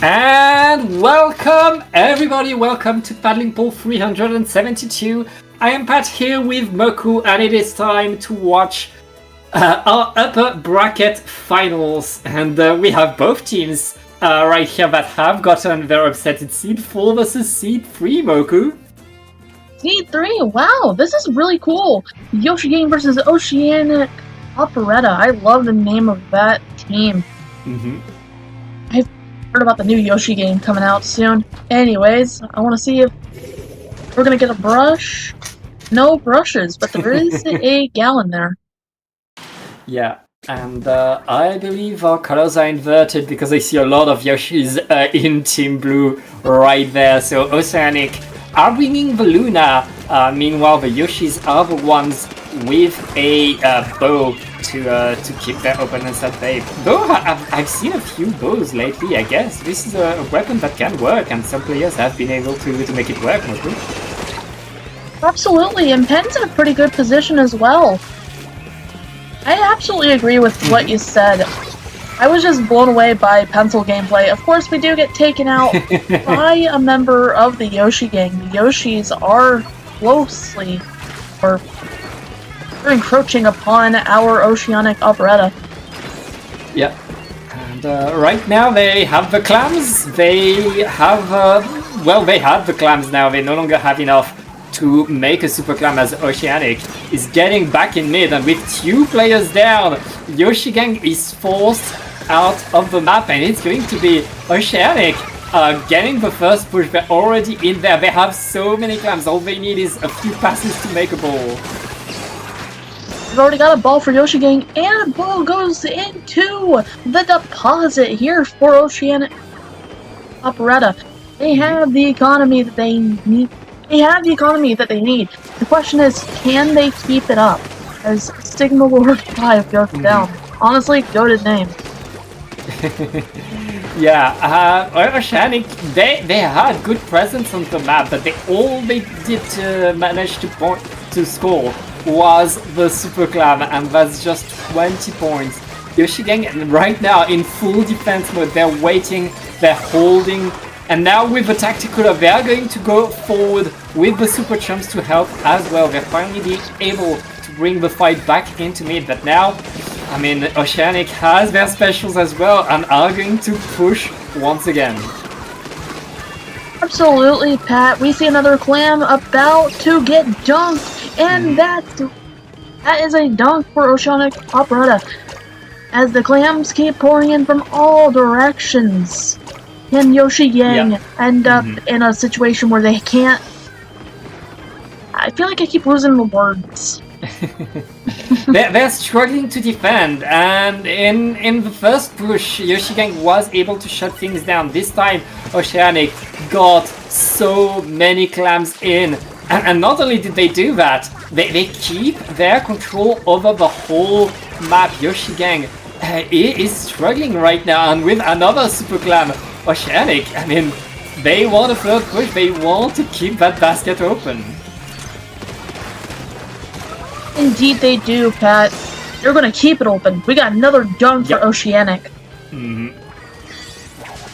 And welcome, everybody. Welcome to Paddling Pool 372. I am Pat here with Moku, and it is time to watch our upper bracket finals. And we have both teams right here that have gotten their upsetted seed 4 versus seed 3, Moku. Seed 3, wow, this is really cool. Yoshi Gang versus Oceanic Operetta. I love the name of that team. I've heard about the new Yoshi game coming out soon. Anyways, I want to see if we're going to get a brush. No brushes, but there is a gallon there. Yeah, and I believe our colors are inverted because I see a lot of Yoshis in Team Blue right there. So Oceanic are bringing the Luna. Meanwhile, the Yoshis are the ones with a bow to keep their opponents at bay. Though I've seen a few bows lately, I guess. This is a weapon that can work, and some players have been able to make it work, Moku. Absolutely, and Pen's in a pretty good position as well. I absolutely agree with what you said. I was just blown away by pencil gameplay. Of course, we do get taken out by a member of the Yoshi gang. The Yoshis are closely, or they're encroaching upon our Oceanic Operetta. Yeah. And right now they have the clams. They have, they have the clams now. They no longer have enough to make a super clam, as Oceanic is getting back in mid, and with 2 players down, Yoshi Gang is forced out of the map, and it's going to be Oceanic getting the first push. They're already in there. They have so many clams. All they need is a few passes to make a ball. We've already got a ball for Yoshi Gang, and a ball goes into the deposit here for Oceanic Operetta. They have the economy that they need. The question is, can they keep it up? As Stigma Lord 5 goes down. Honestly, goated name. Yeah, Oceanic, they had good presence on the map, but all they did to manage to score was the super clam, and that's just 20 points. Yoshi Gang right now in full defense mode. They're waiting, they're holding, and now with the Tacticular, they are going to go forward with the Super Chumps to help as well. They're finally being able to bring the fight back into mid, but now, I mean, Oceanic has their specials as well and are going to push once again. Absolutely, Pat. We see another clam about to get dunked, and that is a dunk for Oceanic Operetta. As the clams keep pouring in from all directions. Can Yoshi Gang end up in a situation where they can't... I feel like I keep losing the words. They're struggling to defend, and in the first push, Yoshi Gang was able to shut things down. This time, Oceanic got so many clams in, and not only did they do that, they keep their control over the whole map. Yoshi Gang is struggling right now, and with another super clam, Oceanic, I mean, they want a third push. They want to keep that basket open. Indeed they do, Pat. They're gonna keep it open. We got another dunk for Oceanic.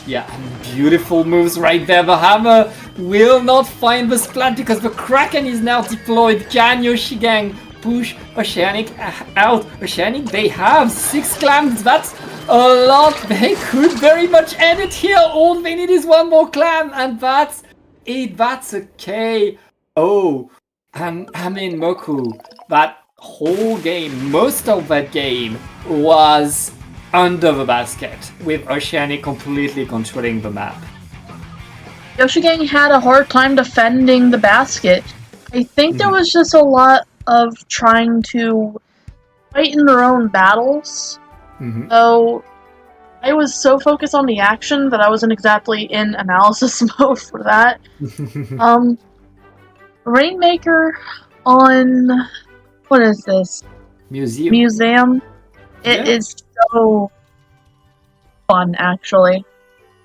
Yeah, beautiful moves right there. The hammer will not find the splat because the Kraken is now deployed. Can Yoshi Gang push Oceanic out? Oceanic, they have 6 clams. That's a lot. They could very much end it here. All they need is 1 more clam, and that's it. That's okay. Oh, and I mean, Moku, that whole game, most of that game was under the basket, with Oceanic completely controlling the map. Yoshi Gang had a hard time defending the basket. I think there was just a lot of trying to fight in their own battles. So I was so focused on the action that I wasn't exactly in analysis mode for that. Rainmaker on... what is this? Museum. It is so fun, actually.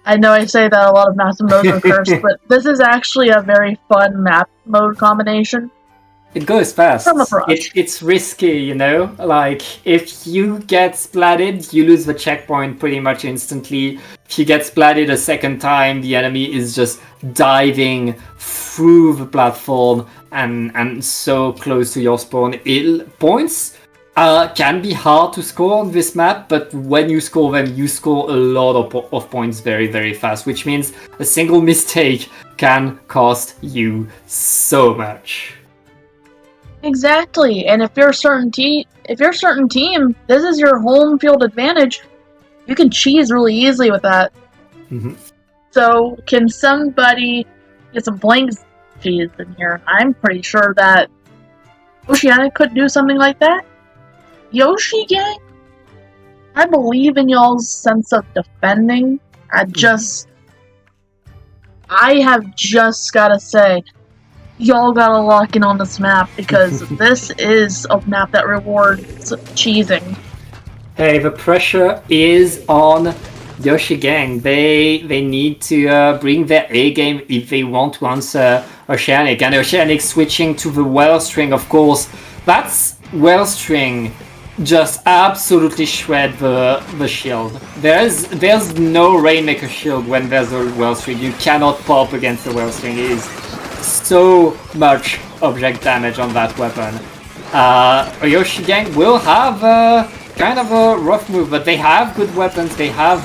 I know I say that a lot of maps and modes are cursed, but this is actually a very fun map mode combination. It goes fast. From a brush. It's risky, you know? Like, if you get splatted, you lose the checkpoint pretty much instantly. If you get splatted a second time, the enemy is just diving through the platform and so close to your spawn. Points can be hard to score on this map, but when you score them, you score a lot of points very, very fast, which means a single mistake can cost you so much. Exactly, and if you're a certain team, this is your home field advantage. You can cheese really easily with that. Mhm. So, can somebody get some blank cheese in here? I'm pretty sure that Oceanic could do something like that. Yoshi Gang, I believe in y'all's sense of defending. I have just gotta say, y'all gotta lock in on this map because this is a map that rewards cheesing. Hey, the pressure is on Yoshi Gang. They need to bring their A game if they want to answer Oceanic. And Oceanic switching to the Wellstring, of course. That's Wellstring just absolutely shred the shield. There's no Rainmaker shield when there's a Wellstring. You cannot pop against the Wellstring. It is so much object damage on that weapon. Yoshi Gang will have kind of a rough move, but they have good weapons. They have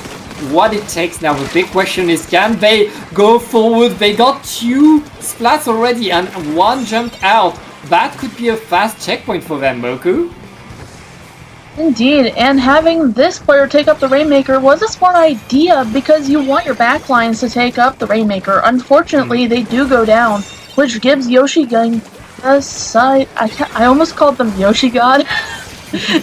what it takes now. The big question is, can they go forward? They got 2 splats already and 1 jumped out. That could be a fast checkpoint for them, Moku. Indeed, and having this player take up the Rainmaker was a smart idea because you want your backlines to take up the Rainmaker. Unfortunately, they do go down, which gives Yoshi Gang the size. I almost called them Yoshi God,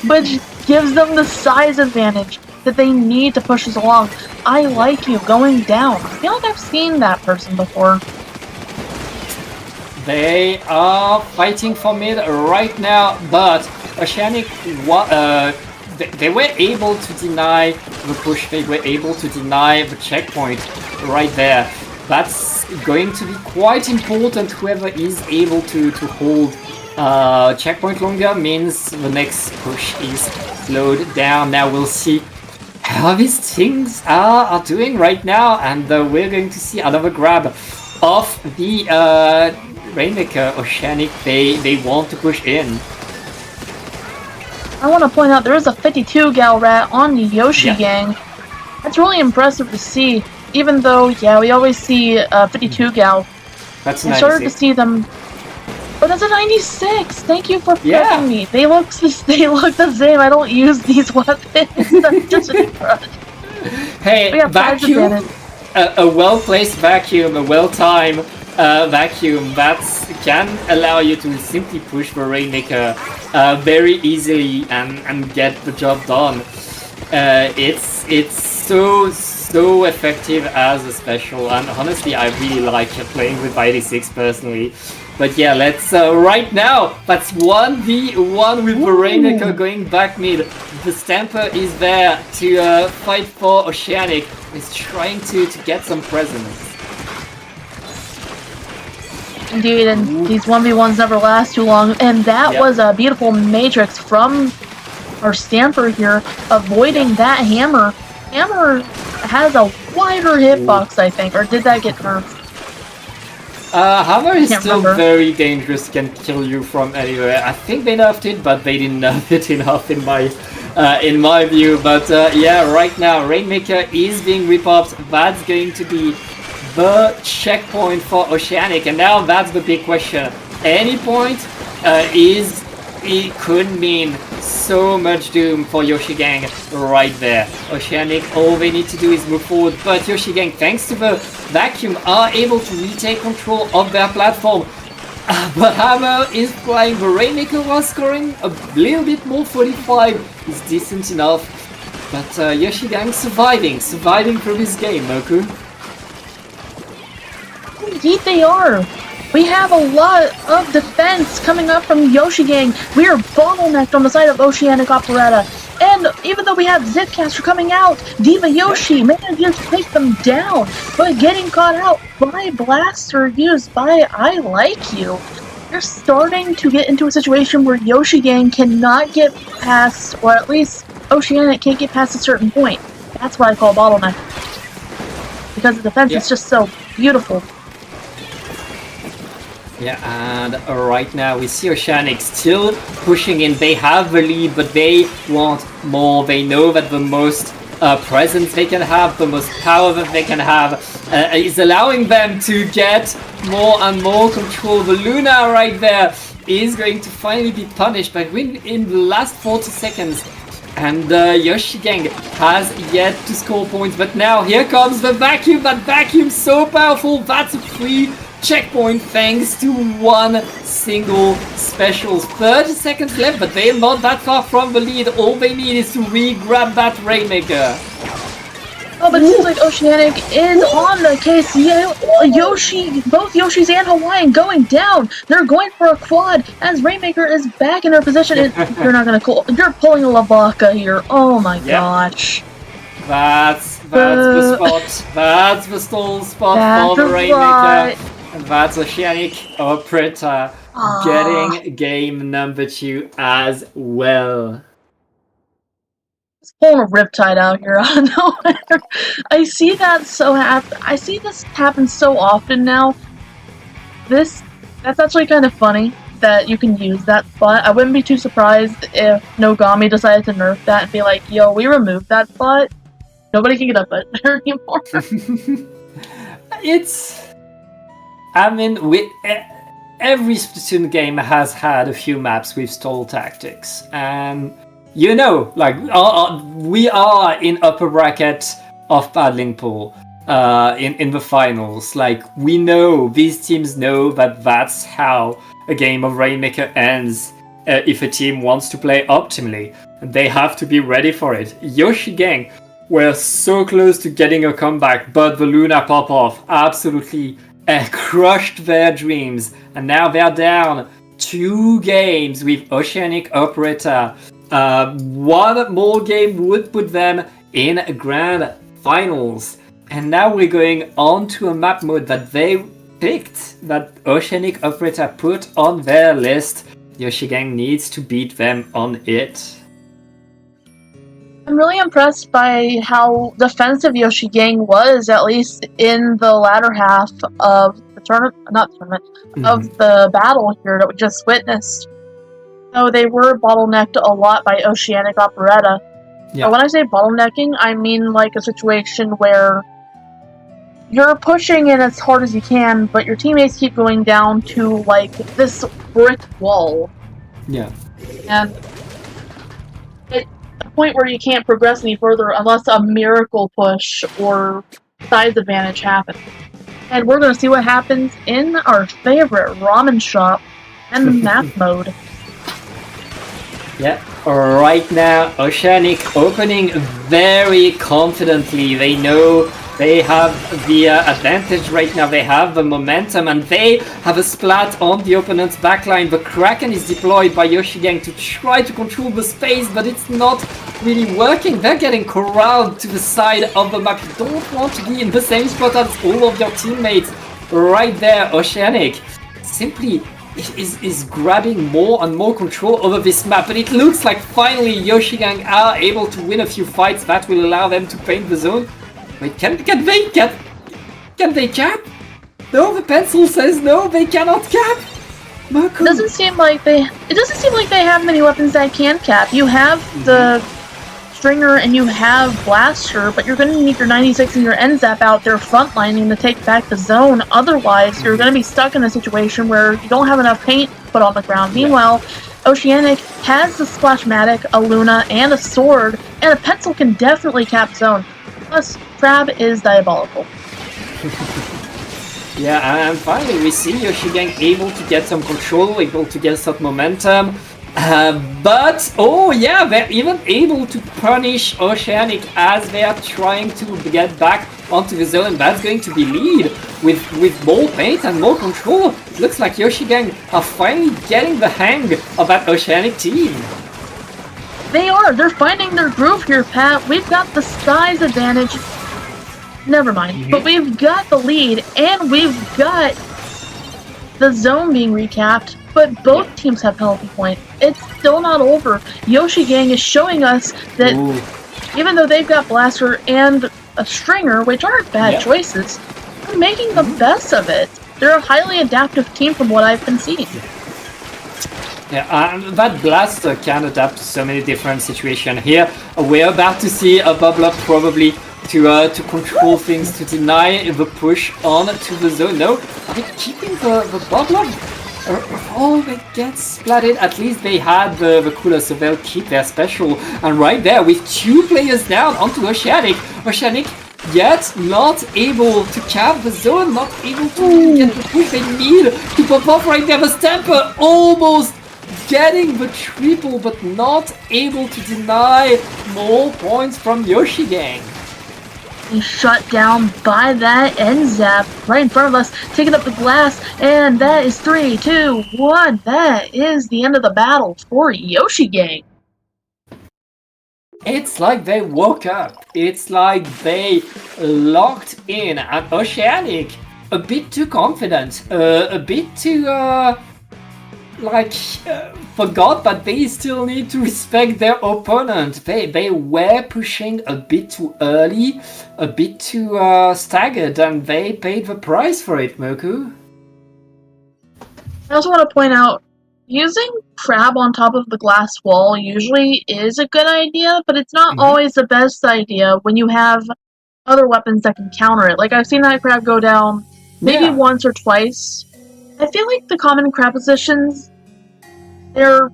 which gives them the size advantage that they need to push us along. I like you going down. I feel like I've seen that person before. They are fighting for mid right now, but Oceanic, they were able to deny the push, they were able to deny the checkpoint right there. That's going to be quite important. Whoever is able to hold checkpoint longer means the next push is slowed down. Now we'll see how these things are doing right now, and we're going to see another grab of the Rainmaker. Oceanic, they want to push in. I want to point out there is a 52 gal rat on the Yoshi Gang. That's really impressive to see, even though, yeah, we always see 52 gal. That's I started to see them. But that's a 96! Thank you for correcting me. They look the same. I don't use these weapons. That's just an crush. Hey, vacuum, a well-placed vacuum, a well-timed vacuum that can allow you to simply push the Rainmaker very easily and get the job done. It's so effective as a special, and honestly I really like playing with 86 personally. But yeah, let's right now, that's 1v1 with the Rainmaker going back mid. The Stamper is there to fight for Oceanic. He's trying to get some presence. Indeed, and these 1v1s never last too long, and that was a beautiful matrix from our Stamper here, avoiding that hammer. Hammer has a wider hitbox, I think, or did that get nerfed? Hammer is still very dangerous, can kill you from anywhere. I think they nerfed it, but they didn't nerf it enough in my view. But yeah, right now Rainmaker is being ripopped. That's going to be the checkpoint for Oceanic, and now that's the big question. Any point it could mean so much doom for Yoshi Gang right there. Oceanic, all they need to do is move forward, but Yoshi Gang, thanks to the vacuum, are able to retake control of their platform. The hammer is flying. The Rainmaker was scoring a little bit more. 45 is decent enough, but Yoshi Gang surviving through this game, Moku. Indeed they are. We have a lot of defense coming up from Yoshi Gang. We are bottlenecked on the side of Oceanic Operetta. And even though we have Zipcaster coming out, Diva Yoshi manages to take them down, but getting caught out by Blaster used by I Like You. you're starting to get into a situation where Yoshi Gang cannot get past, or at least Oceanic can't get past a certain point. That's what I call bottleneck. Because the defense is just so beautiful. Yeah, and right now we see Oceanic still pushing in. They have the lead, but they want more. They know that the most presence they can have, the most power that they can have, is allowing them to get more and more control. The Luna right there is going to finally be punished, but in the last 40 seconds. And Yoshi Gang has yet to score points, but now here comes the vacuum. That vacuum's so powerful. That's a free checkpoint thanks to one single special. 30 seconds left, but they're not that far from the lead. All they need is to re-grab that Rainmaker. Oh, but it seems like Oceanic is on the case. Yeah, Yoshi, both Yoshis and Hawaiian going down. They're going for a quad as Rainmaker is back in her position. And you're not gonna call. You're pulling a Lavaka here. Oh my gosh. That's the spot. That's the stall spot for the Rainmaker. And that's Oceanic Operetta getting game number 2 as well. It's pulling a Riptide out here out of nowhere. I see that I see this happen so often now. That's actually kind of funny that you can use that spot. I wouldn't be too surprised if Nogami decided to nerf that and be like, yo, we removed that spot. Nobody can get up it there anymore. I mean, every Splatoon game has had a few maps with stall tactics, and you know, like we are in upper bracket of paddling pool in the finals. Like we know, these teams know that that's how a game of Rainmaker ends if a team wants to play optimally, and they have to be ready for it. Yoshi Gang were so close to getting a comeback, but the Luna pop-off absolutely crushed their dreams, and now they're down 2 games with Oceanic Operetta. One more game would put them in grand finals, and now we're going on to a map mode that they picked, that Oceanic Operetta put on their list. Yoshi Gang needs to beat them on it. I'm really impressed by how defensive Yoshi Gang was, at least in the latter half of the of the battle here that we just witnessed. So they were bottlenecked a lot by Oceanic Operetta. Yeah. But when I say bottlenecking, I mean like a situation where you're pushing in as hard as you can, but your teammates keep going down to like this brick wall. Yeah. And point where you can't progress any further unless a miracle push or size advantage happens. And we're going to see what happens in our favorite ramen shop and the map mode. Yeah, right now Oceanic opening very confidently. They know they have the advantage right now, they have the momentum, and they have a splat on the opponent's backline. The Kraken is deployed by Yoshi Gang to try to control the space, but it's not really working. They're getting corralled to the side of the map. You don't want to be in the same spot as all of your teammates. Right there, Oceanic simply is grabbing more and more control over this map, but it looks like finally Yoshi Gang are able to win a few fights that will allow them to paint the zone. Wait, can they cap? No, the pencil says no, they cannot cap. Marco. It doesn't seem like they have many weapons that can cap. You have the Stringer and you have Blaster, but you're going to need your 96 and your N-Zap out there frontlining to take back the zone. Otherwise, you're going to be stuck in a situation where you don't have enough paint put on the ground. Meanwhile, Oceanic has the Splashmatic, a Luna, and a Sword, and a pencil can definitely cap zone. Plus, Crab is diabolical. Yeah, and finally we see Yoshi Gang able to get some control, able to get some momentum. But, oh yeah, they're even able to punish Oceanic as they are trying to get back onto the zone. That's going to be lead with more paint and more control. It looks like Yoshi Gang are finally getting the hang of that Oceanic team. They are. They're finding their groove here, Pat. We've got the size advantage. Never mind. But we've got the lead, and we've got the zone being recapped. but both teams have penalty point. It's still not over. Yoshi Gang is showing us that even though they've got Blaster and a Stringer, which aren't bad choices, they're making the best of it. They're a highly adaptive team from what I've been seeing. Yeah, that Blaster can adapt to so many different situations. Here, we're about to see a Bubbler probably to control things, to deny the push on to the zone. No, are they keeping the Bubbler? Oh, they get splatted. At least they had the cooler, so they'll keep their special. And right there, with 2 players down onto Oceanic. Oceanic yet not able to cap the zone, not able to get the push they need to pop off right there. The Stamper almost getting the triple, but not able to deny more points from Yoshi Gang. He's shut down by that end zap right in front of us, taking up the glass, and that is 3, 2, 1. That is the end of the battle for Yoshi Gang. It's like they woke up. It's like they locked in, and Oceanic a bit too confident, a bit too forgot that they still need to respect their opponent. They were pushing a bit too early, a bit too staggered, and they paid the price for it, Moku. I also want to point out, using Crab on top of the glass wall usually is a good idea, but it's not always the best idea when you have other weapons that can counter it. Like, I've seen that Crab go down maybe once or twice. I feel like the common Crab positions, I don't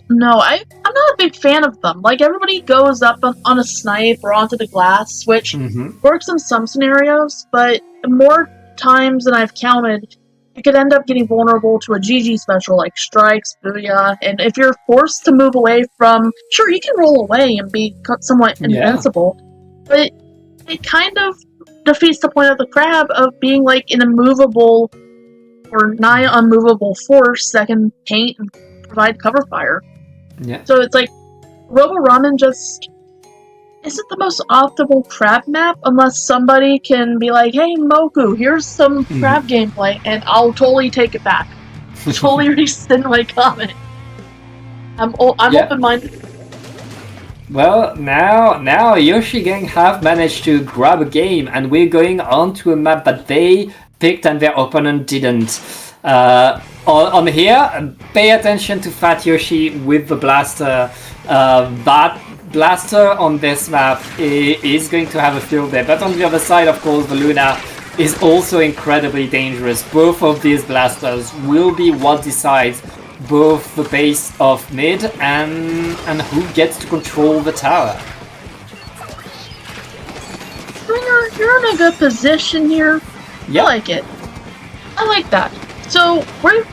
know, I'm not a big fan of them. Like, everybody goes up on a snipe or onto the glass, which works in some scenarios, but more times than I've counted, you could end up getting vulnerable to a GG special like Strikes, Booyah, and if you're forced to move away from, sure, you can roll away and be somewhat invincible, but it kind of defeats the point of the Crab of being like an immovable or nigh unmovable force that can paint and provide cover fire. Yeah. So it's like Robo Ramen just isn't the most optimal Crab map unless somebody can be like, hey Moku, here's some Crab gameplay, and I'll totally take it back. Totally rescind my comment. I'm open-minded. Well, now Yoshi Gang have managed to grab a game, and we're going on to a map that they picked and their opponent didn't. On here, pay attention to Fat Yoshi with the Blaster. That Blaster on this map is going to have a field day, but on the other side, of course, the Luna is also incredibly dangerous. Both of these Blasters will be what decides both the pace of mid and who gets to control the tower. You're in a good position here. Yep. I like it. I like that. So we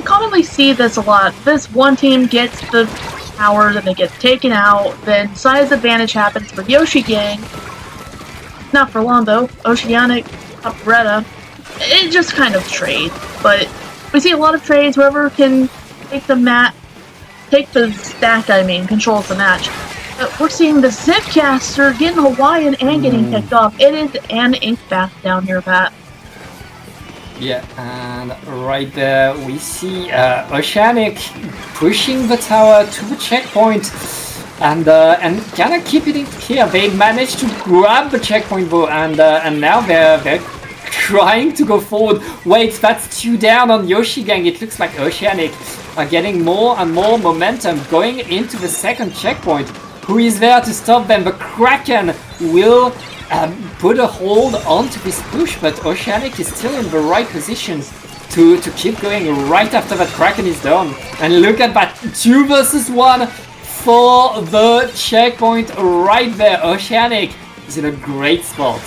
commonly see this a lot. This one team gets the tower, then they get taken out, then size advantage happens for Yoshi Gang. Not for long though. Oceanic, Operetta, it just kind of trade. But we see a lot of trades. Whoever can take the stack, controls the match. We're seeing the Zipcaster getting Hawaiian and getting kicked off. It is an ink bath down here, Pat. Yeah, and right there we see Oceanic pushing the tower to the checkpoint, and kind of keep it in here. They managed to grab the checkpoint though, and now they're trying to go forward. Wait, that's 2 down on Yoshi Gang. It looks like Oceanic are getting more and more momentum going into the second checkpoint. Who is there to stop them? The Kraken will put a hold onto this push, but Oceanic is still in the right position to keep going right after that Kraken is done. And look at that, 2 versus 1 for the checkpoint right there. Oceanic is in a great spot.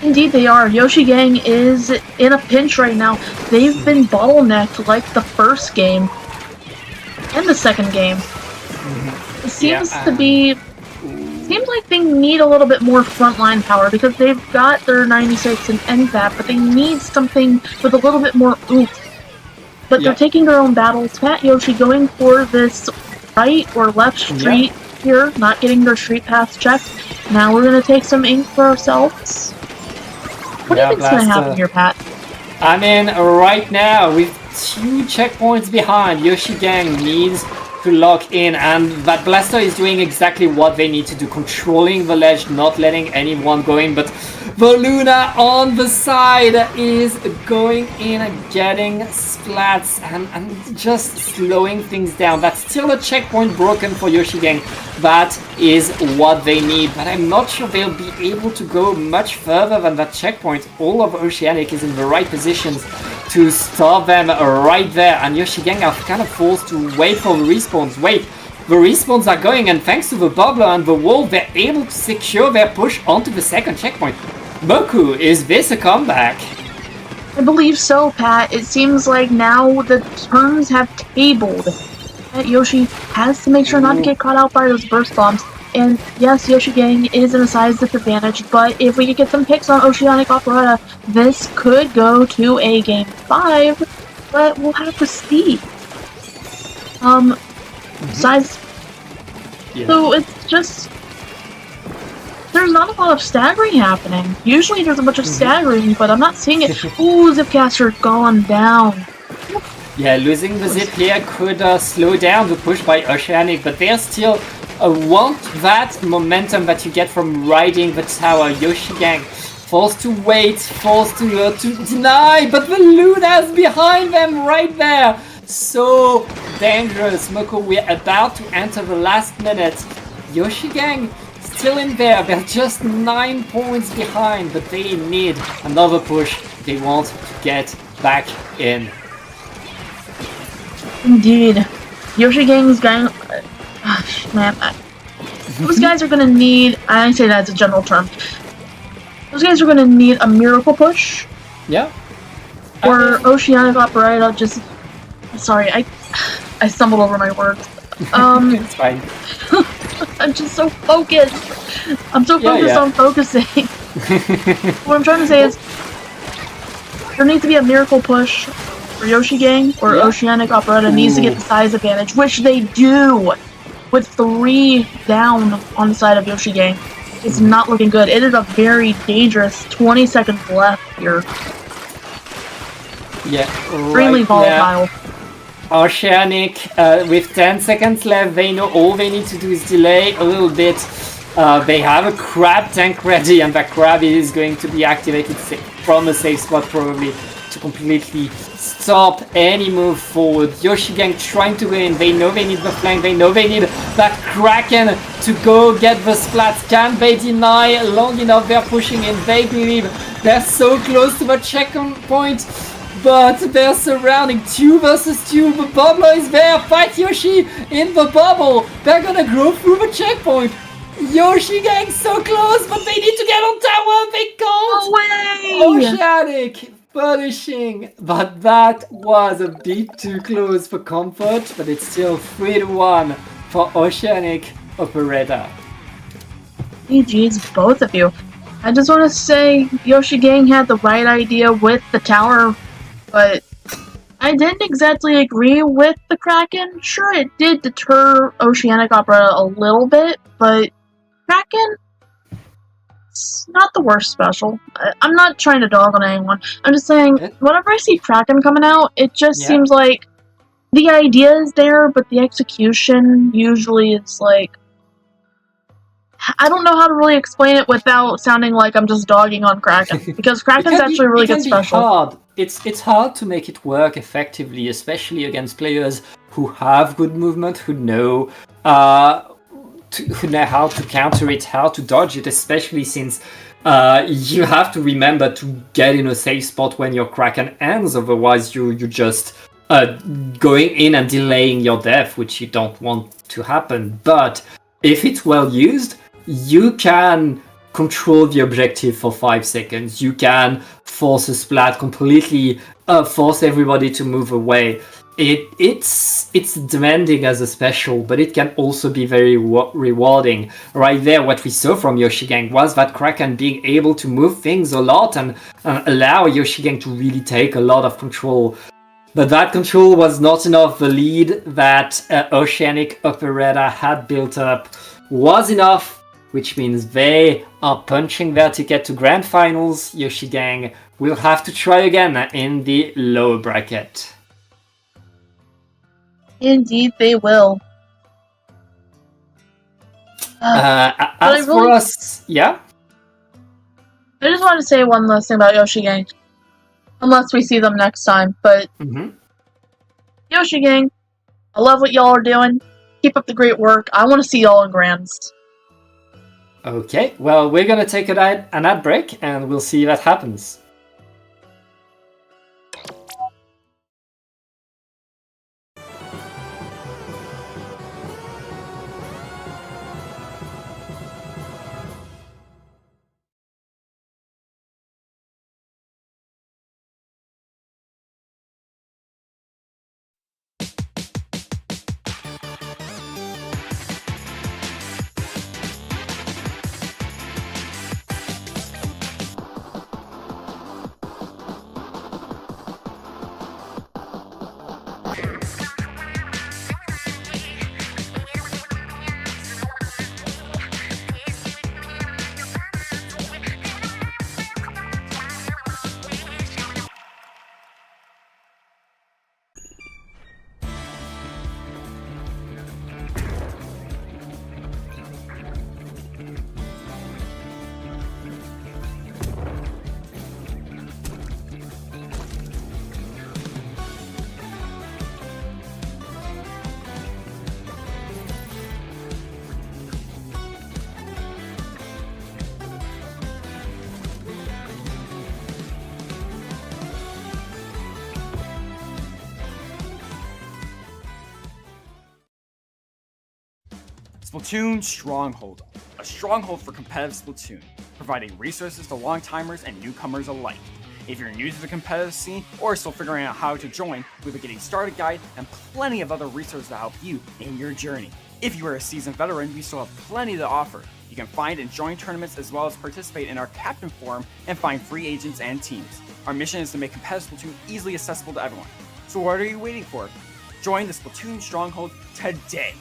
Indeed they are. Yoshi Gang is in a pinch right now. They've been bottlenecked like the first game and the second game. It seems seems like they need a little bit more frontline power because they've got their 96 and NZAP, but they need something with a little bit more oomph. But they're taking their own battles. Fat Yoshi going for this right or left street here, not getting their street paths checked. Now we're going to take some ink for ourselves. What do you think's going to happen here, Pat? I mean, right now, with 2 checkpoints behind, Yoshi Gang needs to lock in, and that Blaster is doing exactly what they need to do, controlling the ledge, not letting anyone go in, but the Luna on the side is going in and getting splats and just slowing things down. That's still a checkpoint broken for Yoshi Gang. That is what they need, but I'm not sure they'll be able to go much further than that checkpoint. All of Oceanic is in the right positions to stop them right there, and Yoshi Gang are kind of forced to wait for the respawns. Wait, the respawns are going, and thanks to the bubbler and the wall, they're able to secure their push onto the second checkpoint. Moku, is this a comeback? I believe so, Pat. It seems like now the turns have tabled. That Yoshi has to make sure not to get caught out by those burst bombs. And yes, Yoshi Gang is in a size disadvantage, but if we could get some picks on Oceanic Operetta, this could go to a Game 5, but we'll have to see. Besides, so it's just, there's not a lot of staggering happening. Usually there's a bunch of staggering, but I'm not seeing it. Ooh, Zipcaster gone down. Yeah, losing the zip here could slow down the push by Oceanic, but they still want that momentum that you get from riding the tower. Yoshi Gang forced to wait, forced to deny, but the Luna's behind them right there. So dangerous. Moko, we're about to enter the last minute. Yoshi Gang still in there. They're just 9 points behind, but they need another push. They want to get back in. Indeed. Yoshi Gang's going... man, those guys are gonna need... I say that as a general term. Those guys are gonna need a miracle push. Yeah. Or Oceanic Operetta just... Sorry, I stumbled over my words. It's fine. I'm just so focused. I'm so focused on focusing. What I'm trying to say is... there needs to be a miracle push for Yoshi Gang, or Oceanic Operetta needs to get the size advantage, which they do! With 3 down on the side of Yoshi Gang. It's not looking good. It is a very dangerous 20 seconds left here. Yeah, Extremely volatile. Oceanic, with 10 seconds left, they know all they need to do is delay a little bit. They have a crab tank ready, and that crab is going to be activated from a safe spot probably to completely stop any move forward. Yoshi Gang trying to go in. They know they need the flank. They know they need that Kraken to go get the splats. Can they deny long enough? They're pushing in. They believe they're so close to the checkpoint, but they're surrounding 2 versus 2. The bubbler is there. Fight Yoshi in the bubble. They're gonna go through the checkpoint. Yoshi Gang so close, but they need to get on tower. They can't. Away! Oceanic punishing, but that was a bit too close for comfort, but it's still 3-1 for Oceanic Operetta. GG's, both of you. I just want to say Yoshi Gang had the right idea with the tower, but I didn't exactly agree with the Kraken. Sure, it did deter Oceanic Operetta a little bit, but Kraken, it's not the worst special. I'm not trying to dog on anyone. I'm just saying, whenever I see Kraken coming out, it just seems like the idea is there, but the execution usually it's like... I don't know how to really explain it without sounding like I'm just dogging on Kraken, because Kraken's actually a really good special. Hard. It's hard to make it work effectively, especially against players who have good movement, who know how to counter it, how to dodge it, especially since you have to remember to get in a safe spot when your Kraken ends, otherwise you're just going in and delaying your death, which you don't want to happen. But if it's well used, you can control the objective for 5 seconds. You can force a splat, completely force everybody to move away. It's demanding as a special, but it can also be very rewarding. Right there, what we saw from Yoshi Gang was that Kraken being able to move things a lot and allow Yoshi Gang to really take a lot of control. But that control was not enough. The lead that Oceanic Operetta had built up was enough, which means they are punching their ticket to Grand Finals. Yoshi Gang we'll have to try again in the lower bracket. Indeed, they will. As for us, yeah? I just want to say one last thing about Yoshi Gang. Unless we see them next time, but Yoshi Gang, I love what y'all are doing. Keep up the great work. I want to see y'all in Grands. Okay, well, we're gonna take an ad break, and we'll see what happens. Splatoon Stronghold, a stronghold for competitive Splatoon, providing resources to long-timers and newcomers alike. If you're new to the competitive scene or still figuring out how to join, we have a getting started guide and plenty of other resources to help you in your journey. If you are a seasoned veteran, we still have plenty to offer. You can find and join tournaments as well as participate in our Captain Forum and find free agents and teams. Our mission is to make competitive Splatoon easily accessible to everyone. So what are you waiting for? Join the Splatoon Stronghold today!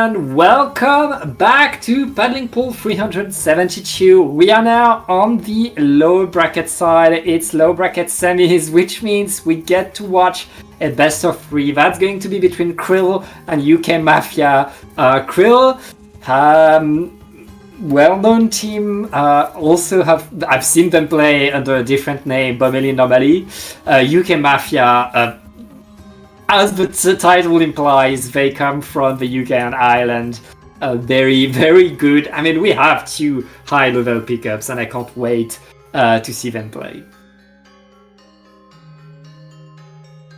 and welcome back to Paddling Pool 372. We are now on the lower bracket side. It's low bracket semis, which means we get to watch a best of 3. That's going to be between Krill and UK Mafia. Krill, well-known team, I've seen them play under a different name, Bomeli normally. UK Mafia, as the title implies, they come from the UK and Ireland. Very, very good. I mean, we have 2 high-level pickups, and I can't wait to see them play.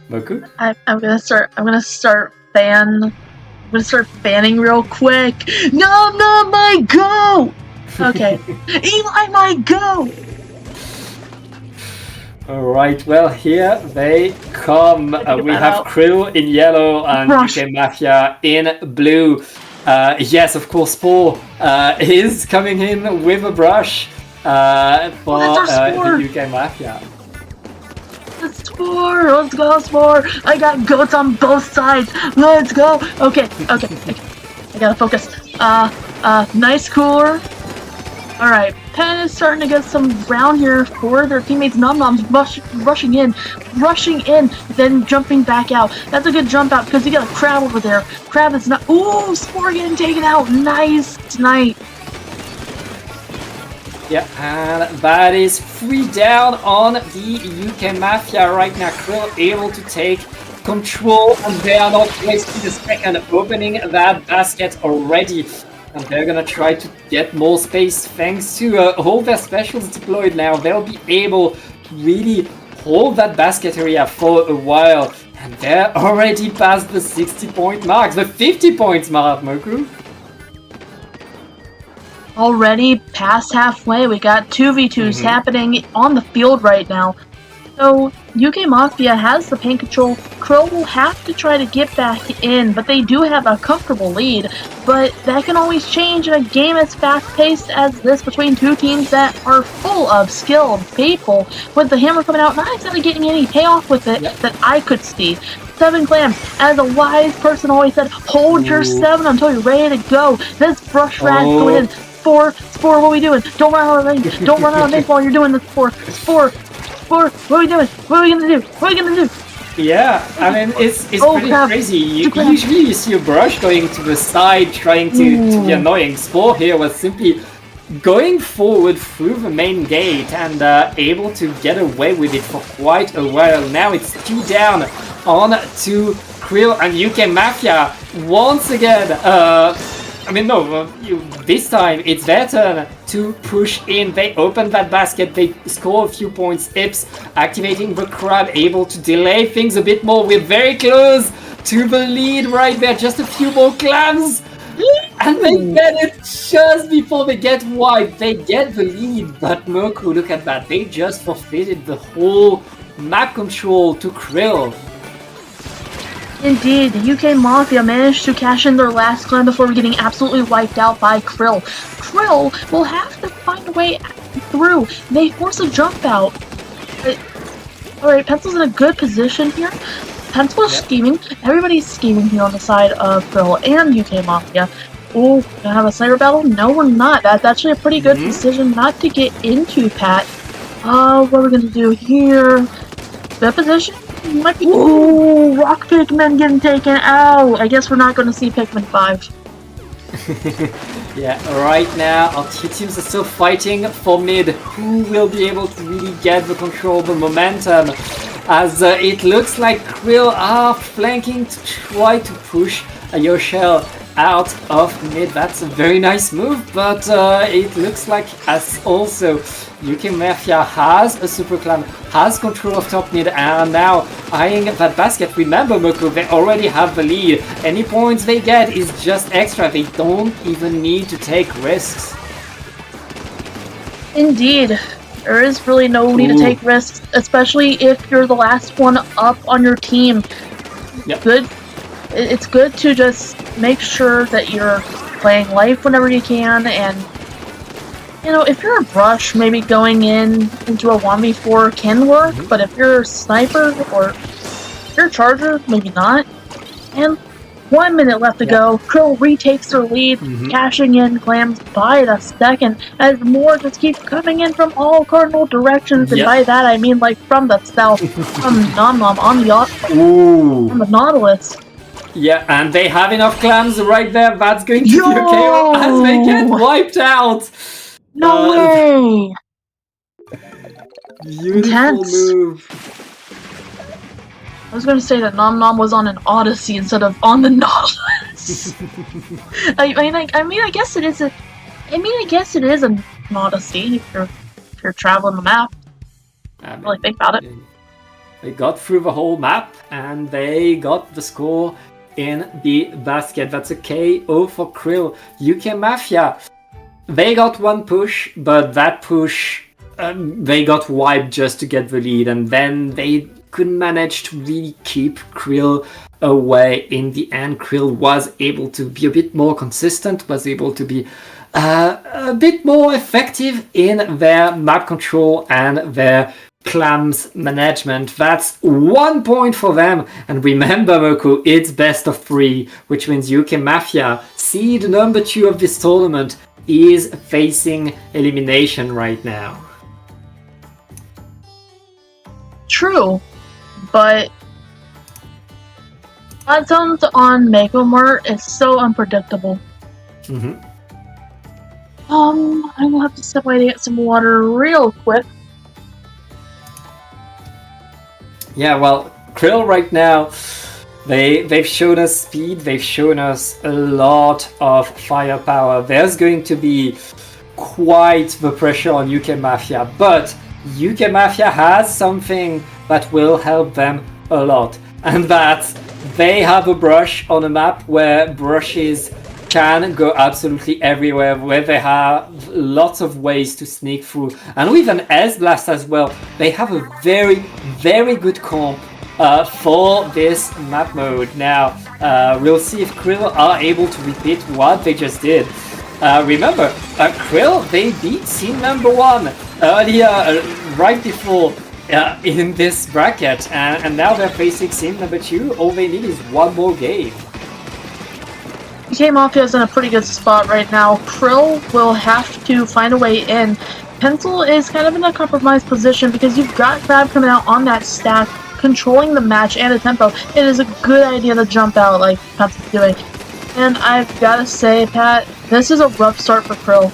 Moku? I'm gonna start fanning real quick. Nom nom my go! Okay. Eli my go! Alright, well, here they come. We have Krill in yellow and UK Mafia in blue. Yes, of course, Paul is coming in with a brush for the UK Mafia. Let's go, Spore! I got goats on both sides! Let's go! Okay. I gotta focus. Nice cooler. Alright, Penn is starting to get some ground here for their teammates. Nom Nom's rushing in, then jumping back out. That's a good jump out because you got a Crab over there. Crab is not. Ooh, Spore getting taken out. Nice tonight. Yeah, and that is 3 down on the UK Mafia right now. Krill able to take control, and they are not wasting the second, opening that basket already. And they're gonna try to get more space thanks to all their specials deployed now. They'll be able to really hold that basket area for a while. And they're already past the 60-point mark, the 50 points mark, Moku. Already past halfway, we got 2v2s happening on the field right now. So, UK Mafia has the paint control. Krill will have to try to get back in, but they do have a comfortable lead. But that can always change in a game as fast-paced as this between 2 teams that are full of skilled people. With the hammer coming out, not exactly getting any payoff with it that I could see. 7 clams, as a wise person always said, hold your 7 until you're ready to go. This brush rat going in. Spore, what are we doing? Don't run out of range. Don't run out of range while you're doing this. Spore, what are we doing? What are we gonna do? Yeah, I mean, it's pretty crazy. Usually you see a brush going to the side, trying to be annoying. Spore here was simply going forward through the main gate and able to get away with it for quite a while. Now it's 2 down on to Krill and UK Mafia once again. This time it's their turn to push in. They open that basket, they score a few points. Ips activating the Crab, able to delay things a bit more. We're very close to the lead right there, just a few more clams. And they get it just before they get wide. They get the lead, but Moku, look at that. They just forfeited the whole map control to Krill. Indeed, the UK Mafia managed to cash in their last clan before getting absolutely wiped out by Krill. Krill will have to find a way through. They force a jump out. Alright, Pencil's in a good position here. Pencil is scheming. Everybody's scheming here on the side of Krill and UK Mafia. Oh, gonna have a sniper battle? No, we're not. That's actually a pretty good decision not to get into, Pat. What are we gonna do here? Good position? Might be. Ooh, Rock Pikmin getting taken out. I guess we're not going to see Pikmin 5. Yeah, right now our 2 teams are still fighting for mid. Who will be able to really get the control, the momentum? As it looks like Krill are flanking to try to push Yoshell out of mid. That's a very nice move, but it looks like as also UK Mafia has a Super Clam, has control of top mid, and now eyeing that basket. Remember, Moku, they already have the lead. Any points they get is just extra. They don't even need to take risks. Indeed. There is really no need to take risks, especially if you're the last one up on your team. Yep. It's good to just make sure that you're playing life whenever you can, and if you're a brush, maybe going into a 1v4 can work, but if you're a sniper or if you're a charger, maybe not. And 1 minute left to go. Krill retakes their lead, cashing in clams by the second as more just keep coming in from all cardinal directions. And by that I mean like from the south, from Nom Nom on the on the Nautilus. Yeah, and they have enough clams right there. That's going to be okay as they get wiped out. No way! Beautiful Intense. move. I was going to say that Nom Nom was on an Odyssey instead of on the Nautilus. I guess it is a. I guess it is an Odyssey if you're traveling the map. Really think about it. They got through the whole map and they got the score in the basket. That's a KO for Krill. UK Mafia, they got one push, but that push, they got wiped just to get the lead, and then they couldn't manage to really keep Krill away. In the end, Krill was able to be a bit more consistent, was able to be a bit more effective in their map control and their clams management. That's 1 point for them. And remember, Moku, it's best of 3, which means UK Mafia, seed number 2 of this tournament, is facing elimination right now. True, but odds on Mega Mart is so unpredictable. I will have to step away to get some water real quick. Yeah, well, Krill right now, they've shown us speed, they've shown us a lot of firepower. There's going to be quite the pressure on UK Mafia, but UK Mafia has something that will help them a lot, and that's they have a brush on a map where brushes can go absolutely everywhere, where they have lots of ways to sneak through. And with an S-Blast as well, they have a very, very good comp for this map mode. Now, we'll see if Krill are able to repeat what they just did. Remember, Krill, they beat scene number 1 earlier, right before in this bracket, and now they're facing scene number 2. All they need is one more game. UK Mafia is in a pretty good spot right now. Krill will have to find a way in. Pencil is kind of in a compromised position because you've got Crab coming out on that stack, controlling the match and the tempo. It is a good idea to jump out like Pencil's doing. And I've got to say, Pat, this is a rough start for Krill.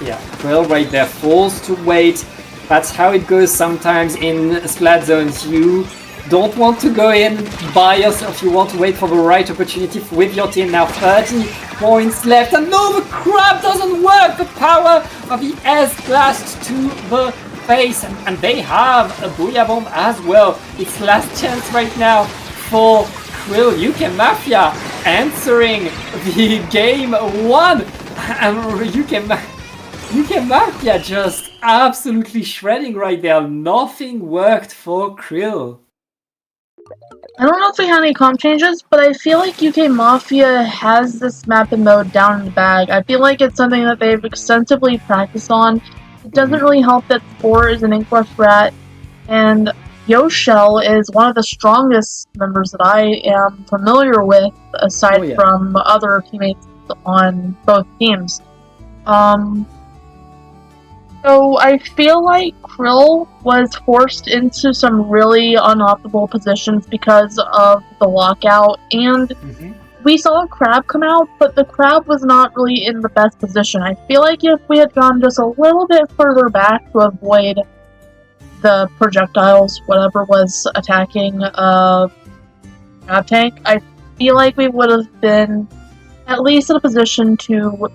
Yeah, Krill right there, forced to wait. That's how it goes sometimes in splat zones. You don't want to go in by yourself, you want to wait for the right opportunity with your team. Now 30 points left, and no, the Crab doesn't work! The power of the S-Blast to the face, and they have a Booyah Bomb as well. It's last chance right now for Krill. UK Mafia answering the game 1, and UK Mafia just absolutely shredding right there. Nothing worked for Krill. I don't know if we had any comp changes, but I feel like UK Mafia has this map and mode down in the bag. I feel like it's something that they've extensively practiced on. It doesn't really help that Spore is an Inkbrush rat, and Yoshell is one of the strongest members that I am familiar with, aside from other teammates on both teams. So I feel like Krill was forced into some really unoptimal positions because of the lockout, and we saw a Crab come out, but the Crab was not really in the best position. I feel like if we had gone just a little bit further back to avoid the projectiles, whatever was attacking Crab Tank, I feel like we would have been at least in a position to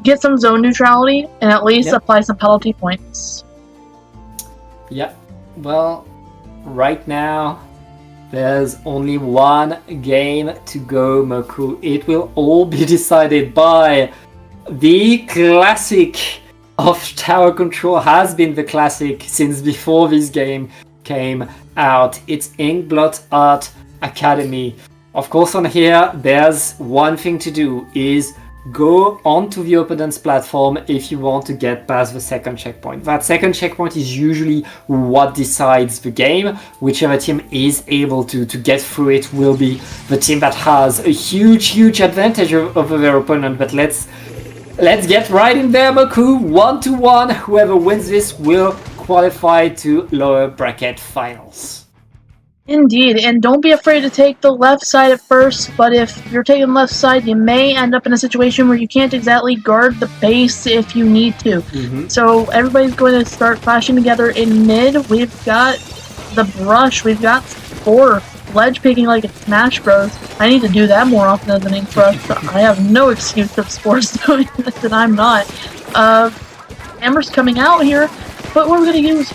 get some zone neutrality and at least apply some penalty points. Yeah, well, right now there's only one game to go, Moku. It will all be decided by the classic of tower control. Has been the classic since before this game came out. It's Inkblot Art Academy. Of course, on here there's one thing to do, is go onto the opponent's platform if you want to get past the second checkpoint. That second checkpoint is usually what decides the game. Whichever team is able to get through it will be the team that has a huge advantage over their opponent. But let's get right in there, Moku. 1-1. Whoever wins this will qualify to lower bracket finals. Indeed, and don't be afraid to take the left side at first, but if you're taking left side, you may end up in a situation where you can't exactly guard the base if you need to. So everybody's going to start clashing together in mid. We've got the brush, we've got Spore, ledge picking like it's Smash Bros. I need to do that more often as an Ink Brush. I have no excuse if Spore's doing this and I'm not. Hammer's coming out here, but what we're going to use...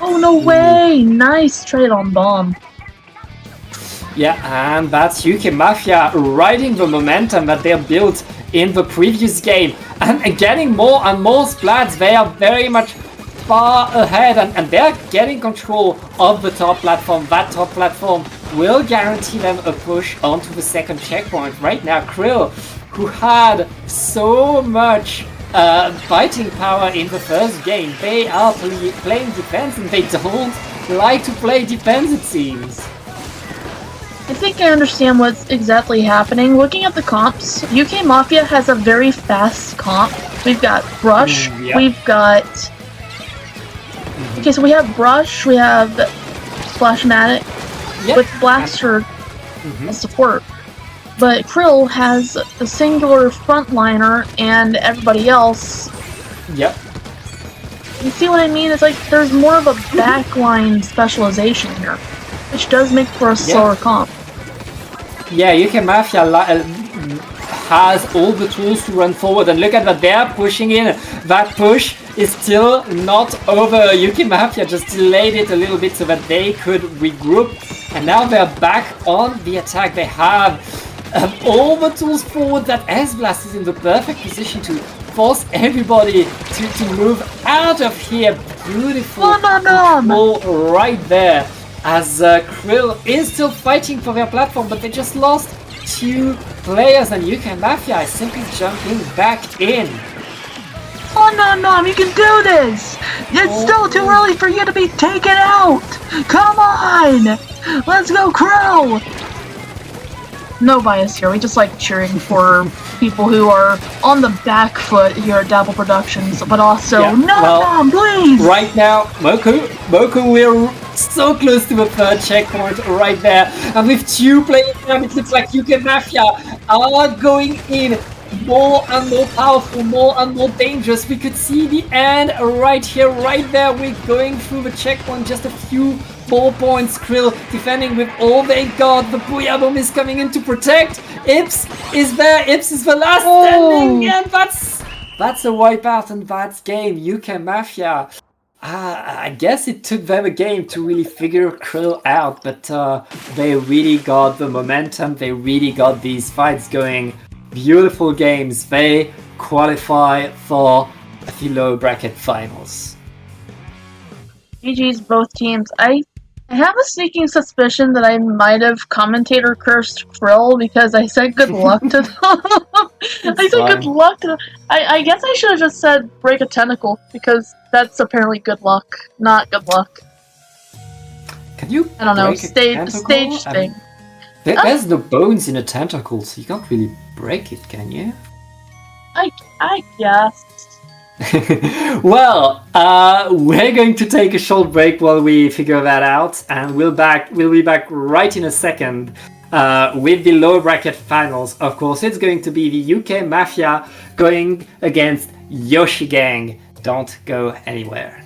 Oh, no way! Nice trade on bomb. Yeah, and that's UK Mafia riding the momentum that they built in the previous game and getting more and more splats. They are very much far ahead and they're getting control of the top platform. That top platform will guarantee them a push onto the second checkpoint. Right now, Krill, who had so much fighting power in the first game, they are playing defense and they don't like to play defense, it seems. I think I understand what's exactly happening. Looking at the comps, UK Mafia has a very fast comp. We've got Brush, we've got... Okay, so we have Brush, we have Splashmatic with Blaster as support. But Krill has a singular frontliner and everybody else. Yep. You see what I mean? It's like there's more of a backline specialization here, which does make for a slower comp. Yeah, UK Mafia has all the tools to run forward, and look at that, they're pushing in. That push is still not over. UK Mafia just delayed it a little bit so that they could regroup, and now they're back on the attack. They have all the tools forward. That S-Blast is in the perfect position to force everybody to move out of here. Beautiful control right there, as Krill is still fighting for their platform, but they just lost 2 players, and UK Mafia is simply jumping back in. Oh no, you can do this! It's still too early for you to be taken out! Come on! Let's go, Krill! No bias here, we just like cheering for people who are on the back foot here at Dabble Productions, but also, please! Right now, Moku, we're so close to the third checkpoint right there, and with 2 players now, it looks like UK Mafia are going in more and more powerful, more and more dangerous. We could see the end right here, right there. We're going through the checkpoint, just a few more points. Krill defending with all they got. The Booyah Bomb is coming in to protect. Ips is there. Ips is the last standing, and that's a wipeout, and that's game. UK Mafia. I guess it took them a game to really figure Krill out, but they really got the momentum. They really got these fights going. Beautiful games. They qualify for the low bracket finals. GG's both teams. I have a sneaking suspicion that I might have commentator cursed Krill because I said good luck to them. I said good luck to them. I guess I should have just said break a tentacle because that's apparently good luck, not good luck. Can you? I don't know. Stage thing. There's no bones in a tentacle, so you can't really break it, can you? I guess. Well, we're going to take a short break while we figure that out, and we'll be back right in a second with the lower bracket finals. Of course, it's going to be the UK Mafia going against Yoshi Gang. Don't go anywhere.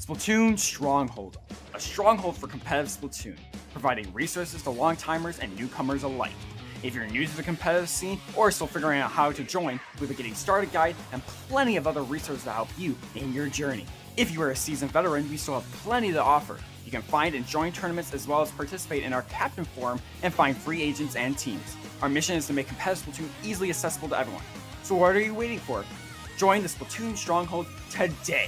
Splatoon Stronghold, a stronghold for competitive Splatoon, providing resources to long-timers and newcomers alike. If you're new to the competitive scene or still figuring out how to join, we have a Getting Started guide and plenty of other resources to help you in your journey. If you are a seasoned veteran, we still have plenty to offer. You can find and join tournaments as well as participate in our Captain Forum and find free agents and teams. Our mission is to make competitive Splatoon easily accessible to everyone. So what are you waiting for? Join the Splatoon Stronghold today!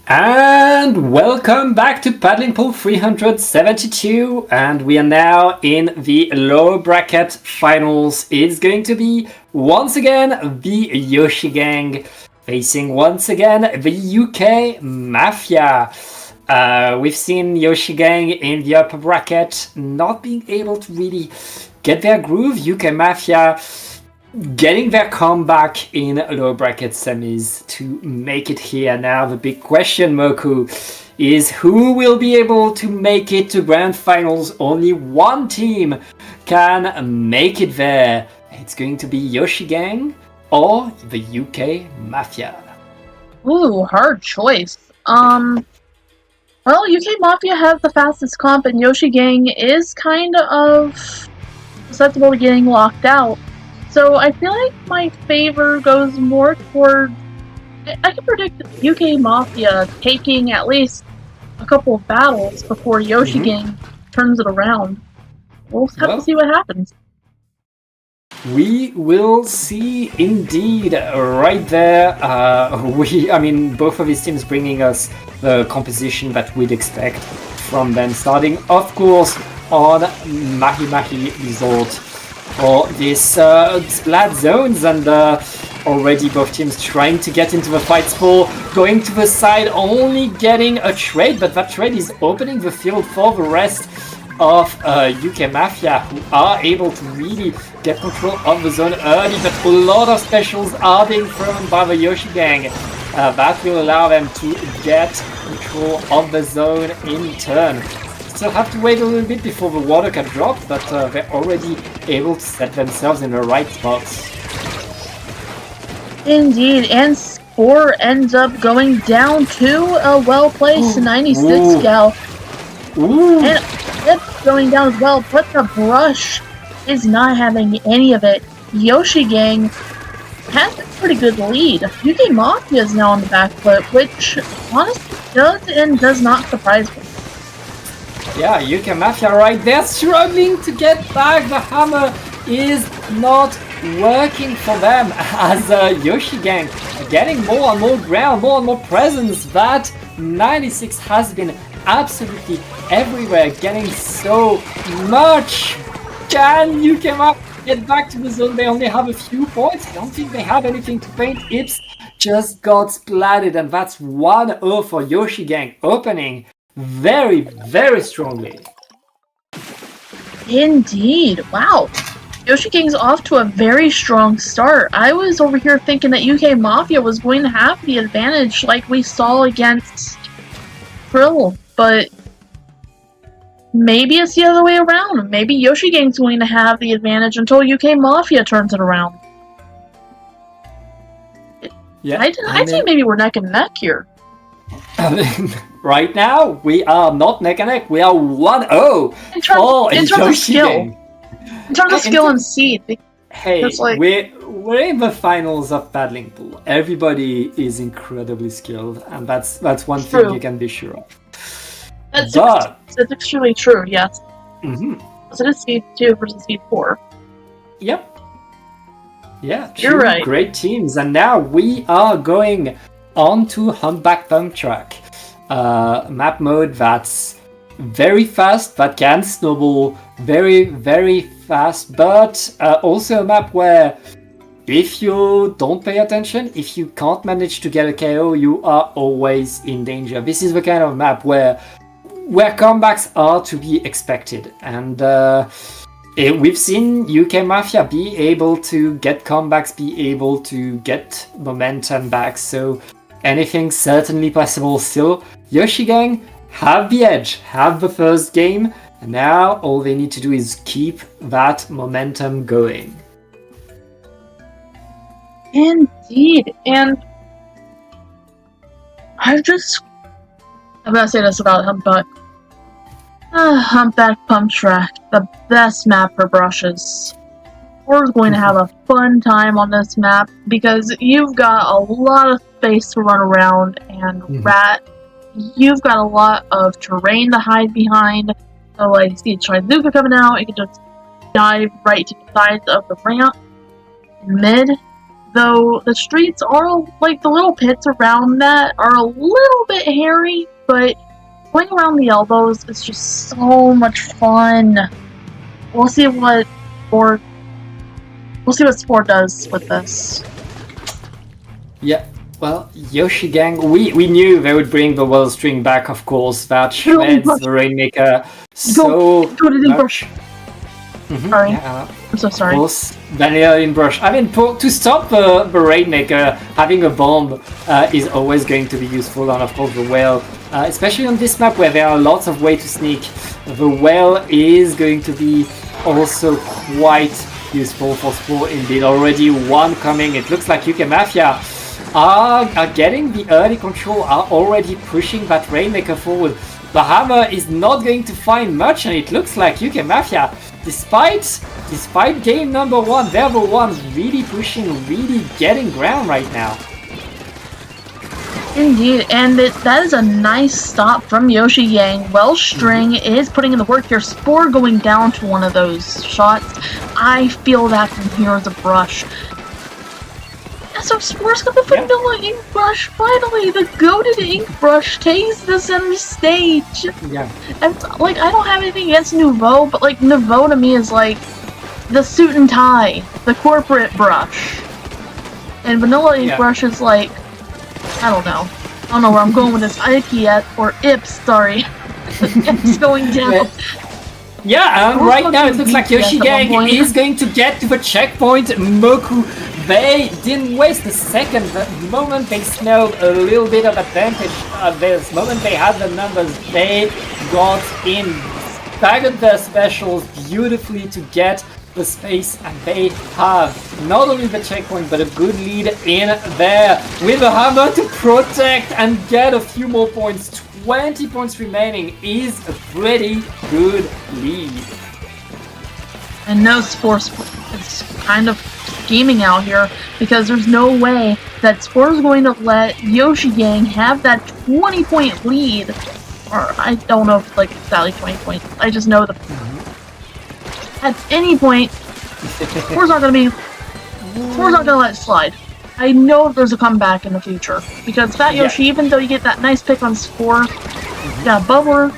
And welcome back to Paddling Pool 372, and we are now in the lower bracket finals. It's going to be once again the Yoshi Gang facing once again the UK Mafia. We've seen Yoshi Gang in the upper bracket not being able to really get their groove. UK Mafia getting their comeback in lower bracket semis to make it here. Now the big question, Moku, is who will be able to make it to grand finals? Only one team can make it there. It's going to be Yoshi Gang or the UK Mafia. Ooh, hard choice. Well, UK Mafia have the fastest comp, and Yoshi Gang is kind of susceptible to getting locked out. So I feel like my favor goes more toward. I can predict UK Mafia taking at least a couple of battles before Yoshi Gang turns it around. We'll have to see what happens. We will see indeed right there. Both of these teams bringing us the composition that we'd expect from them, starting, of course, on Mahi Mahi Resort for this splat zones, and already both teams trying to get into the fight spool, going to the side, only getting a trade, but that trade is opening the field for the rest of UK Mafia, who are able to really get control of the zone early, but a lot of specials are being thrown by the Yoshi Gang. That will allow them to get control of the zone in turn. Still have to wait a little bit before the water can drop, but they're already able to set themselves in the right spots. Indeed, and Spore ends up going down to a well-placed 96 gal. And it's going down as well, but the Brush is not having any of it. Yoshi Gang has a pretty good lead. UK Mafia is now on the back foot, which honestly does and does not surprise me. Yeah, UK Mafia right there, struggling to get back. The hammer is not working for them, as Yoshi Gang getting more and more ground, more and more presence. That 96 has been absolutely everywhere, getting so much. Can UK Mafia get back to the zone? They only have a few points. I don't think they have anything to paint. Ips just got splatted, and that's 1-0 for Yoshi Gang, opening very, very strongly. Indeed. Wow. Yoshi Gang's off to a very strong start. I was over here thinking that UK Mafia was going to have the advantage like we saw against Krill, but maybe it's the other way around. Maybe Yoshi Gang's going to have the advantage until UK Mafia turns it around. Yeah, I'd say maybe we're neck and neck here. Right now, we are not neck and neck. We are 1-0 for Yoshi Gang. In terms of skill and seed. Hey, we're in the finals of Paddling Pool. Everybody is incredibly skilled, and that's one thing you can be sure of. That's extremely true, yes. So it is Seed 2 versus Seed 4. Yep. Yeah, you're right. Great teams, and now we are going on to Humpback Pump Track. Map mode that's very fast, that can snowball very, very fast, but also a map where if you don't pay attention, if you can't manage to get a KO, you are always in danger. This is the kind of map where comebacks are to be expected, and we've seen UK Mafia be able to get comebacks, be able to get momentum back, so anything's certainly possible still. Yoshi Gang have the edge, have the first game, and now all they need to do is keep that momentum going. Indeed, and I'm gonna say this about Humpback. Humpback Pump Track, the best map for brushes. We're going to have a fun time on this map because you've got a lot of space to run around, and you've got a lot of terrain to hide behind. So, like, you see Chizuka coming out, you can just dive right to the sides of the ramp. Mid, though, the streets are, like, the little pits around that are a little bit hairy, but going around the elbows is just so much fun. We'll see what Spore does with this. Yeah, well, Yoshi Gang, we knew they would bring the World String back, of course. That shreds the Rainmaker so much. Sorry. Yeah, I'm so sorry. Of course, Vanilla in Brush. I mean, to stop the Rainmaker, having a bomb is always going to be useful, and of course the Whale, especially on this map where there are lots of ways to sneak, the Whale is going to be also quite useful for Spore indeed. Already one coming. It looks like UK Mafia are getting the early control, are already pushing that Rainmaker forward. The hammer is not going to find much, and it looks like UK Mafia, despite game number 1, they're the ones really pushing, really getting ground right now. Indeed, and that is a nice stop from Yoshi Yang. Wellstring is putting in the work here. Spore going down to one of those shots. I feel that from Heroes of Brush. So Spore's got the vanilla ink brush. Finally, the goated ink brush takes the center stage. Yeah. And like, I don't have anything against Nouveau, but like Nouveau to me is like the suit and tie, the corporate brush. And vanilla ink brush is like, I don't know. I don't know where I'm going with this. Ips, sorry. It's going down. Yeah, and right now it looks like Yoshi Gang is going to get to the checkpoint. Moku, they didn't waste a second. The moment they smelled a little bit of advantage, this moment they had the numbers, they got in, staggered their specials beautifully to get the space, and they have not only the checkpoint but a good lead in there with a hammer to protect and get a few more points. 20 points remaining is a pretty good lead. And no, Spore is kind of scheming out here because there's no way that Spore is going to let Yoshi Gang have that 20-point lead. Or I don't know if like exactly 20 points. I just know that at any point, Spore's not going to let it slide. I know there's a comeback in the future because Fat Yoshi, even though you get that nice pick on Spore, yeah, Bubbler,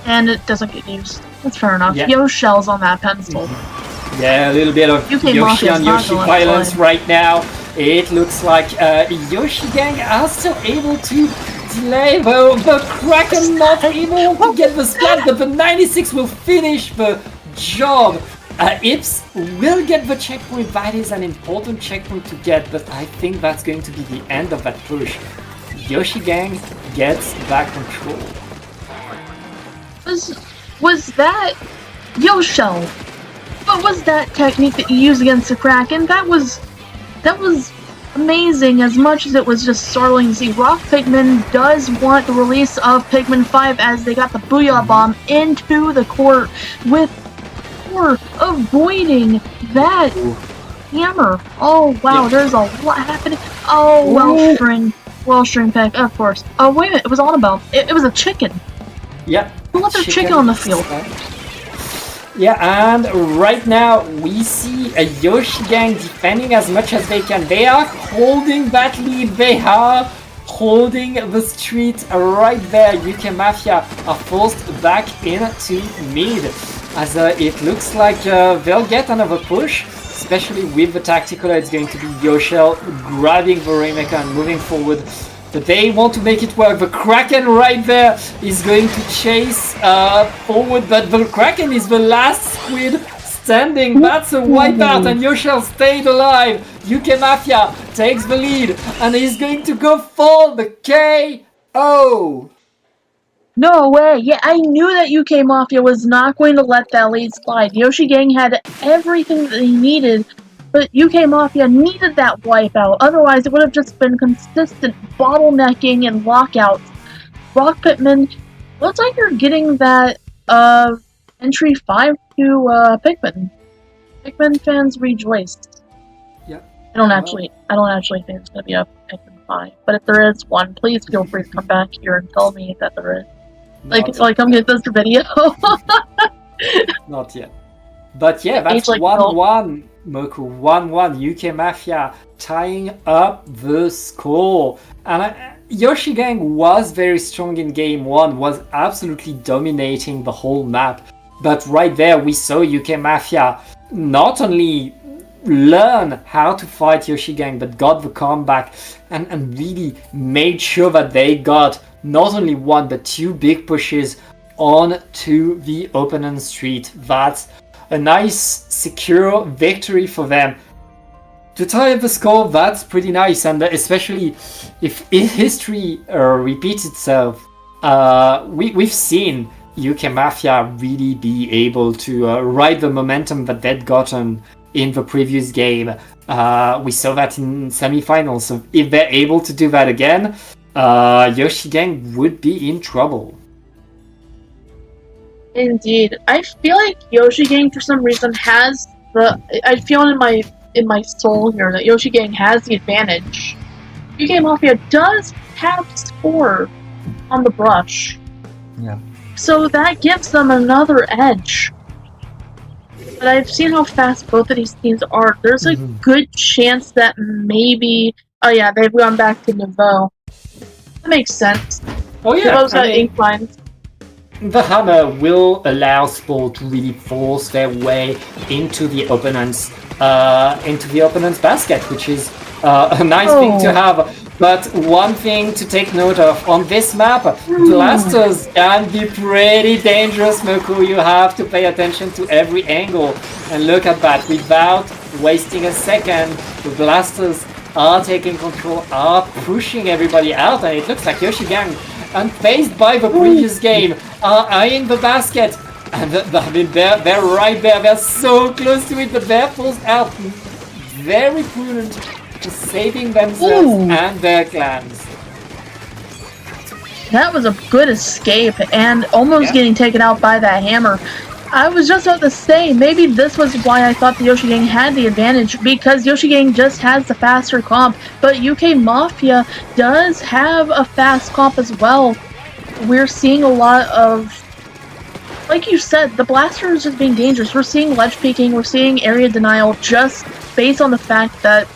and it doesn't get used. That's fair enough. Yoshell's on that pencil. Yeah, a little bit of Yoshi on Yoshi violence right now. It looks like Yoshi Gang are still able to delay, the Kraken not able to get the splat, but the 96 will finish the job. Ips will get the checkpoint. That is an important checkpoint to get, but I think that's going to be the end of that push. Yoshi Gang gets back control. Was that Yoshell? What was that technique that you used against the Kraken? That was amazing. As much as it was just startling to see, Rock Pigman does want the release of Pigman 5 as they got the Booyah Bomb into the court with avoiding that hammer. Oh wow, there's a lot happening. Oh, Wellstring pick, of course. Oh wait a minute, it was Annabelle. It was a chicken. Yeah. Who let their chicken on the field? Yeah, and right now we see a Yoshi Gang defending as much as they can. They are holding that lead. They are holding the street right there. UK Mafia are forced back into mid. As it looks like they'll get another push, especially with the Tactical. It's going to be Yoshell grabbing the Rainmaker and moving forward. But they want to make it work. The Kraken right there is going to chase forward, but the Kraken is the last squid standing. That's a wipeout, and Yoshell stayed alive. UK Mafia takes the lead, and he's going to go for the KO. No way! Yeah, I knew that UK Mafia was not going to let that lead slide. Yoshi Gang had everything that they needed, but UK Mafia needed that wipeout. Otherwise, it would have just been consistent bottlenecking and lockouts. Rock Pitman, looks like you're getting that entry 5 to Pikmin. Pikmin fans rejoice. Yeah. I don't actually think it's gonna be a Pikmin 5, but if there is one, please feel free to come back here and tell me that there is. Like come get this video. Not yet. But yeah, that's 1-1, Moku. 1-1, UK Mafia tying up the score. And Yoshi Gang was very strong in game 1, was absolutely dominating the whole map. But right there we saw UK Mafia not only learn how to fight Yoshi Gang, but got the comeback and really made sure that they got not only 1 but 2 big pushes on to the opponent's street. That's a nice secure victory for them. To tie up the score, that's pretty nice, and especially if history repeats itself, we've seen UK Mafia really be able to ride the momentum that they'd gotten in the previous game. We saw that in semifinals. So if they're able to do that again, Yoshi Gang would be in trouble. Indeed. I feel like Yoshi Gang for some reason has I feel in my soul here that Yoshi Gang has the advantage. UK Mafia does have Spore on the brush. Yeah. So that gives them another edge. But I've seen how fast both of these teams are. There's a good chance that maybe... Oh yeah, they've gone back to Nouveau. That makes sense. Oh yeah, Nouveau's got inclines. The hammer will allow Spore to really force their way into the opponent's basket, which is a nice thing to have. But one thing to take note of on this map, blasters can be pretty dangerous, Moku. You have to pay attention to every angle. And look at that, without wasting a second, the blasters are taking control, are pushing everybody out, and it looks like Yoshi Gang, unfazed by the previous game, are eyeing the basket. And I mean, they're right there, they're so close to it, but they're forced out. Very prudent, just saving themselves and their clans. That was a good escape, and almost getting taken out by that hammer. I was just about to say, maybe this was why I thought the Yoshi Gang had the advantage, because Yoshi Gang just has the faster comp, but UK Mafia does have a fast comp as well. We're seeing a lot of, like you said, the blasters just being dangerous. We're seeing ledge peeking, we're seeing area denial, just based on the fact that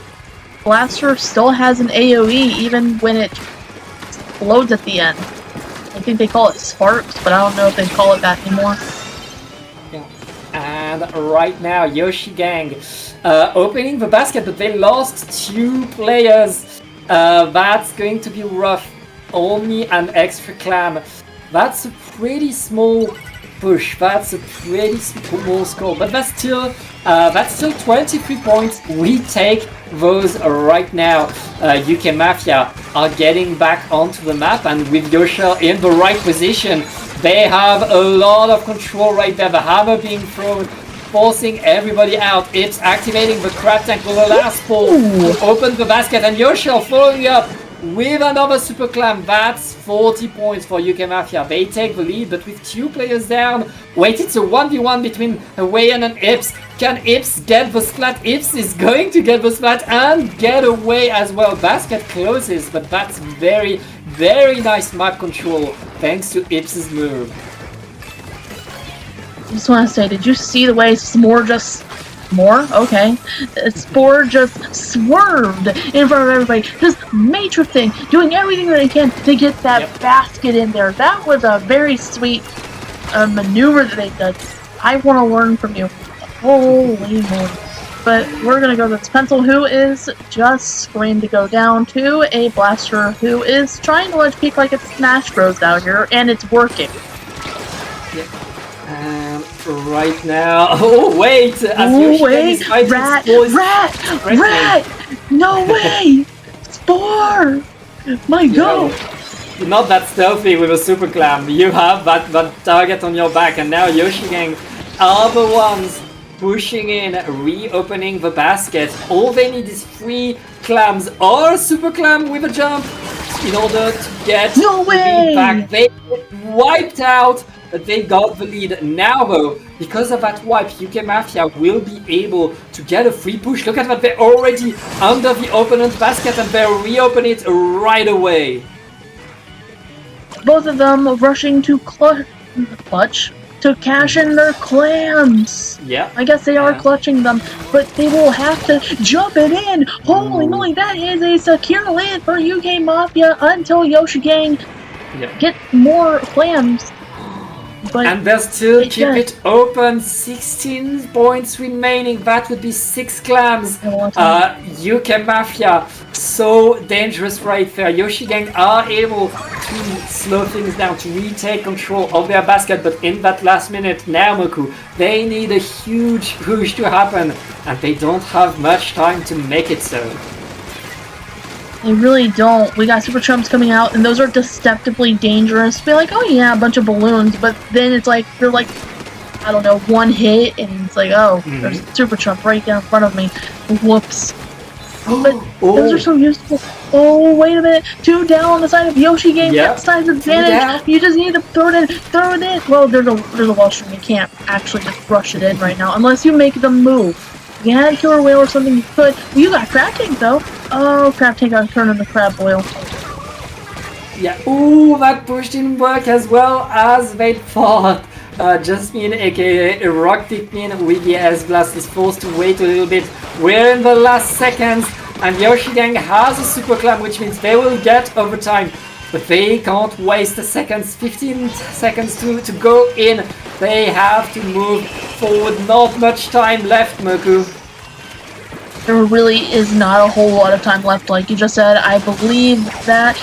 Blaster still has an AoE even when it explodes at the end. I think they call it sparks, but I don't know if they call it that anymore. And right now, Yoshi Gang opening the basket, but they lost 2 players. That's going to be rough. Only an extra clam. That's a pretty small push. That's a pretty small score, but that's still 23 points. We take those right now. UK Mafia are getting back onto the map, and with Yoshel in the right position, they have a lot of control right there. The hammer being thrown, forcing everybody out. It's activating the crab tank will allow Spore to open the basket, and Yoshel following up with another super clam. That's 40 points for UK Mafia. They take the lead, but with 2 players down. Wait, it's a 1v1 between Wayan and Ips. Can Ips get the splat? Ips is going to get the splat and get away as well. Basket closes, but that's very, very nice map control thanks to Ips' move. I just want to say, did you see the way Spore just swerved in front of everybody, just matrixing, doing everything that they can to get that basket in there. That was a very sweet maneuver that they did. I want to learn from you. Holy moly. But we're going to go to this Pencil, who is just going to go down to a Blaster who is trying to ledge peek like it's Smash Bros down here, and it's working. Yep. Right now, oh wait! Rat! No way! Spore! My god! You're not that stealthy with a super clam. You have that target on your back, and now Yoshi Gang are the ones pushing in, reopening the basket. All they need is 3 clams or a super clam with a jump in order to get the lead back. They wiped out, but they got the lead. Now though, because of that wipe, UK Mafia will be able to get a free push. Look at that, they're already under the opponent's basket and they reopen it right away. Both of them rushing to clutch to cash in their clams. Yeah. I guess they are clutching them, but they will have to jump it in. Holy moly, that is a secure land for UK Mafia until Yoshi Gang get more clams. But and they'll still keep it open. 16 points remaining. That would be 6 clams. UK Mafia, so dangerous right there. Yoshi Gang are able to slow things down, to retake control of their basket, but in that last minute, Naomoku, they need a huge push to happen, and they don't have much time to make it so. They really don't. We got Super Chumps coming out, and those are deceptively dangerous. Be like, oh yeah, a bunch of balloons, but then it's like, they're like I don't know, one hit, and it's like, oh, there's a Super Chump right down in front of me. Whoops. But those are so useful. Oh, wait a minute. 2 down on the side of Yoshi Gang. Yep. That size advantage. You just need to throw it in. Throw it in. Well, there's a wall stream. You can't actually just rush it in right now unless you make the move. If you had Killer Whale or something, you could. You got Crab Tank, though. Oh, Crab Tank got turned into Crab Boil. Yeah. Ooh, that push didn't work as well as they thought. Jasmine, aka Rock Pikmin with the S Blast, is forced to wait a little bit. We're in the last seconds, and Yoshi Gang has a Super Clam, which means they will get overtime. But they can't waste the seconds, 15 seconds to go in. They have to move forward, not much time left, Moku. There really is not a whole lot of time left, like you just said. I believe that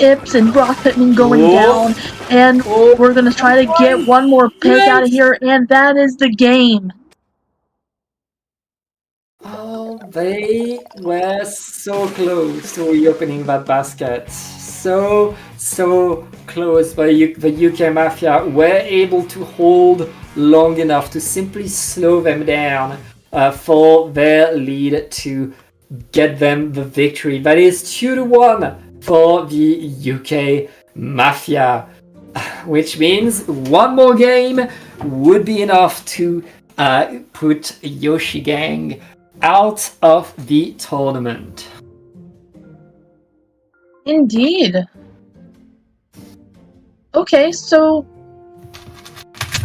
Ips and Rock Pikmin going down, and we're gonna try to get one more pick out of here, and that is the game. Oh, they were so close to reopening that basket. So close, but the UK Mafia were able to hold long enough to simply slow them down for their lead to get them the victory. That is 2-1 for the UK Mafia, which means one more game would be enough to put Yoshi Gang out of the tournament. Indeed. Okay, so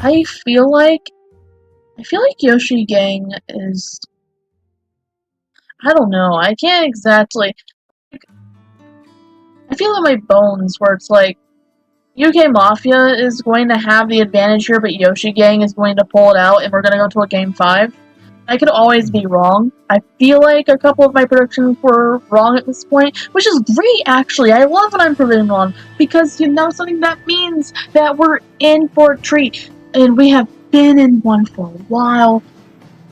I feel like Yoshi Gang is, I don't know, I can't exactly, I feel in my bones where it's like UK Mafia is going to have the advantage here, but Yoshi Gang is going to pull it out, and we're going to go to a Game 5. I could always be wrong. I feel like a couple of my predictions were wrong at this point, which is great, actually. I love when I'm proven wrong, because you know something that means that we're in for a treat, and we have been in one for a while.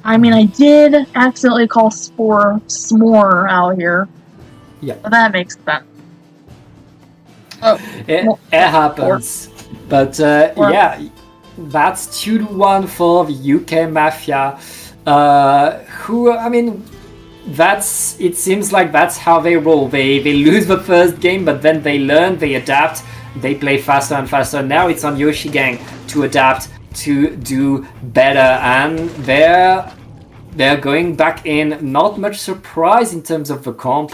I mean, I did accidentally call Spore S'more out here. Yeah. But that makes sense. It happens. But yeah, that's 2-1 for the UK Mafia. Who, I mean, it seems like that's how they roll. They lose the first game, but then they learn, they adapt, they play faster and faster. Now it's on Yoshi Gang to adapt, to do better, and they're going back in. Not much surprise in terms of the comp,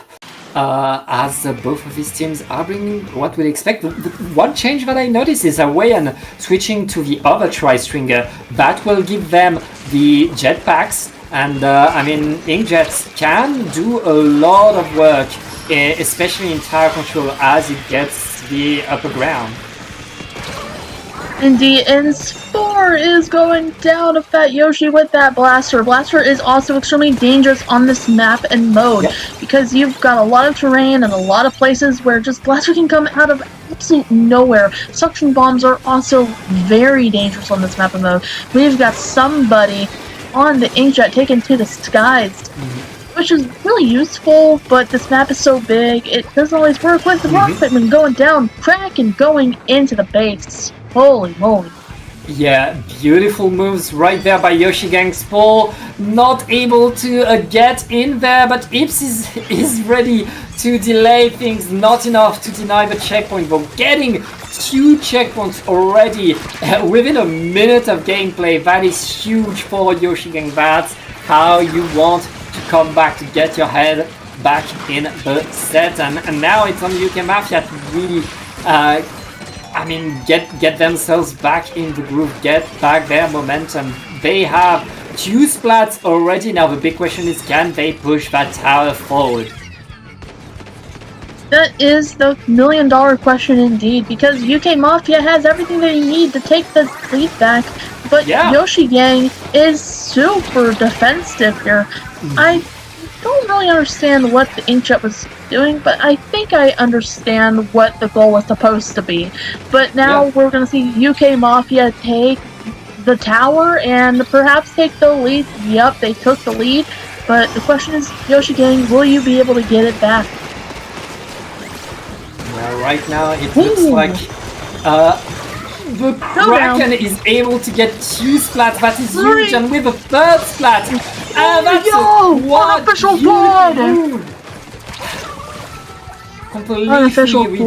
as both of these teams are bringing what we'd expect. The one change that I noticed is Hawaiian switching to the other Tri-Stringer. That will give them the jetpacks, and I mean, Inkjets can do a lot of work, especially in tower control as it gets the upper ground. Indeed, and Spore is going down of that Yoshi with that Blaster. Blaster is also extremely dangerous on this map and mode, because you've got a lot of terrain and a lot of places where just Blaster can come out of absolute nowhere. Suction bombs are also very dangerous on this map and mode. We've got somebody on the Inkjet taken to the skies, which is really useful, but this map is so big, it doesn't always work with the Rock Pikmin going down, crack, and going into the base. Holy moly. Yeah, beautiful moves right there by Yoshi Gang. Spore not able to get in there, but Ips is ready to delay things, not enough to deny the checkpoint, but getting 2 checkpoints already within a minute of gameplay. That is huge for Yoshi Gang. That's how you want to come back, to get your head back in the set, and now it's on UK Mafia to really I mean, get themselves back in the groove, get back their momentum. They have 2 splats already. Now the big question is, can they push that tower forward? That is the $1,000,000 question indeed, because UK Mafia has everything they need to take the lead back, but Yoshi Gang is super defensive here. I don't really understand what the Inkjet was doing, but I think I understand what the goal was supposed to be. But now we're going to see UK Mafia take the tower and perhaps take the lead. Yep, they took the lead, but the question is, Yoshi Gang, will you be able to get it back? Well, right now it looks like The Kraken is able to get 2 splats. That is huge, and with a 3rd splat. That's unofficial blood! Completely Unofficial reverse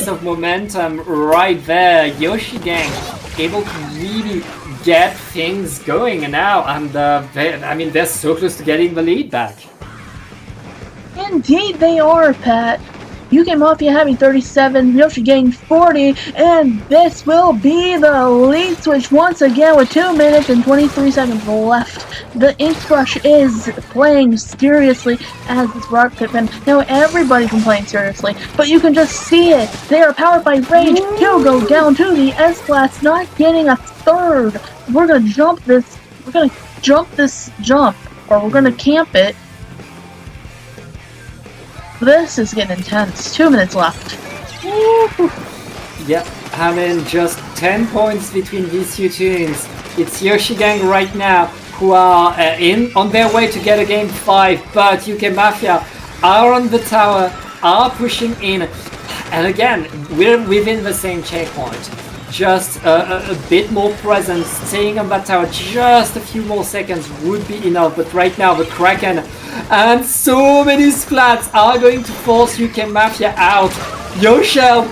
blood. of momentum right there. Yoshi Gang able to really get things going now, and they're so close to getting the lead back. Indeed they are, Pat. UK Mafia having 37, Yoshi Gang 40, and this will be the lead switch once again with 2 minutes and 23 seconds left. The Ink Crush is playing seriously as this Rock Pippin. Now everybody's been playing seriously, but you can just see it. They are powered by Rage to go down to the S-Class, not getting a 3rd. We're gonna jump this jump, or we're gonna camp it. This is getting intense. 2 minutes left. Woo-hoo. Yep, just 10 points between these two teams. It's Yoshi Gang right now who are on their way to get a game 5, but UK Mafia are on the tower, are pushing in, and again, we're within the same checkpoint. Just a bit more presence, staying on that tower just a few more seconds would be enough, but right now the Kraken and so many splats are going to force UK Mafia out. Yoshel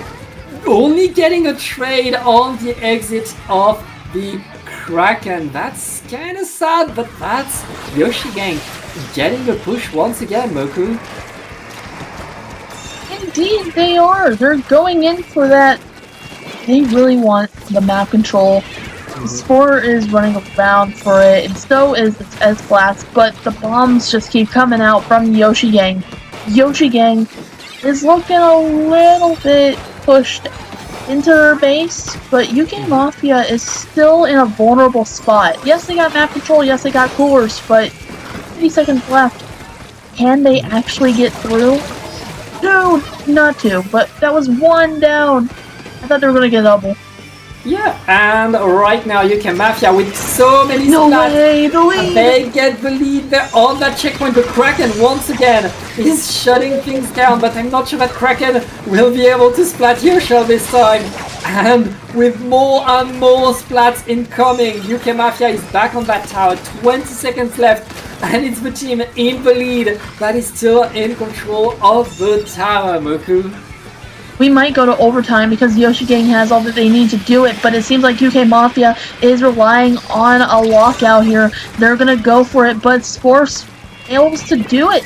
only getting a trade on the exit of the Kraken. That's kind of sad, but that's Yoshi Gang getting a push once again, Moku. Indeed, they are. They're going in for that. They really want the map control. Spore is running around for it, and so is its S-Class, but the bombs just keep coming out from Yoshi Gang. Yoshi Gang is looking a little bit pushed into their base, but UK Mafia is still in a vulnerable spot. Yes, they got map control, yes, they got coolers, but 50 seconds left. Can they actually get through? No, not 2, but that was 1 down. I thought they were gonna get a double. Yeah, and right now UK Mafia with so many No splats, way, the lead! they get the lead. They're on that checkpoint. The Kraken once again is shutting things down, but I'm not sure that Kraken will be able to splat Yoshel this time. And with more and more splats incoming, UK Mafia is back on that tower. 20 seconds left, and it's the team in the lead that is still in control of the tower, Moku. We might go to overtime because Yoshi Gang has all that they need to do it, but it seems like UK Mafia is relying on a lockout here. They're gonna go for it, but Spore fails to do it.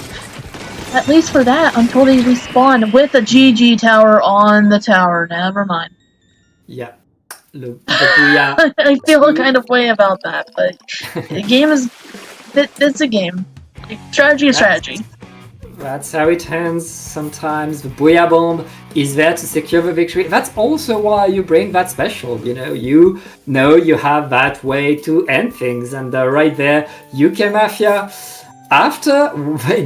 At least for that, until they respawn with a GG tower on the tower. Never mind. Yeah. Look, the I feel a kind of way about that, but the game is... It's a game. Strategy is strategy. That's how it ends sometimes. The Booyah Bomb is there to secure the victory. That's also why you bring that special, you know you have that way to end things. And right there, UK Mafia, after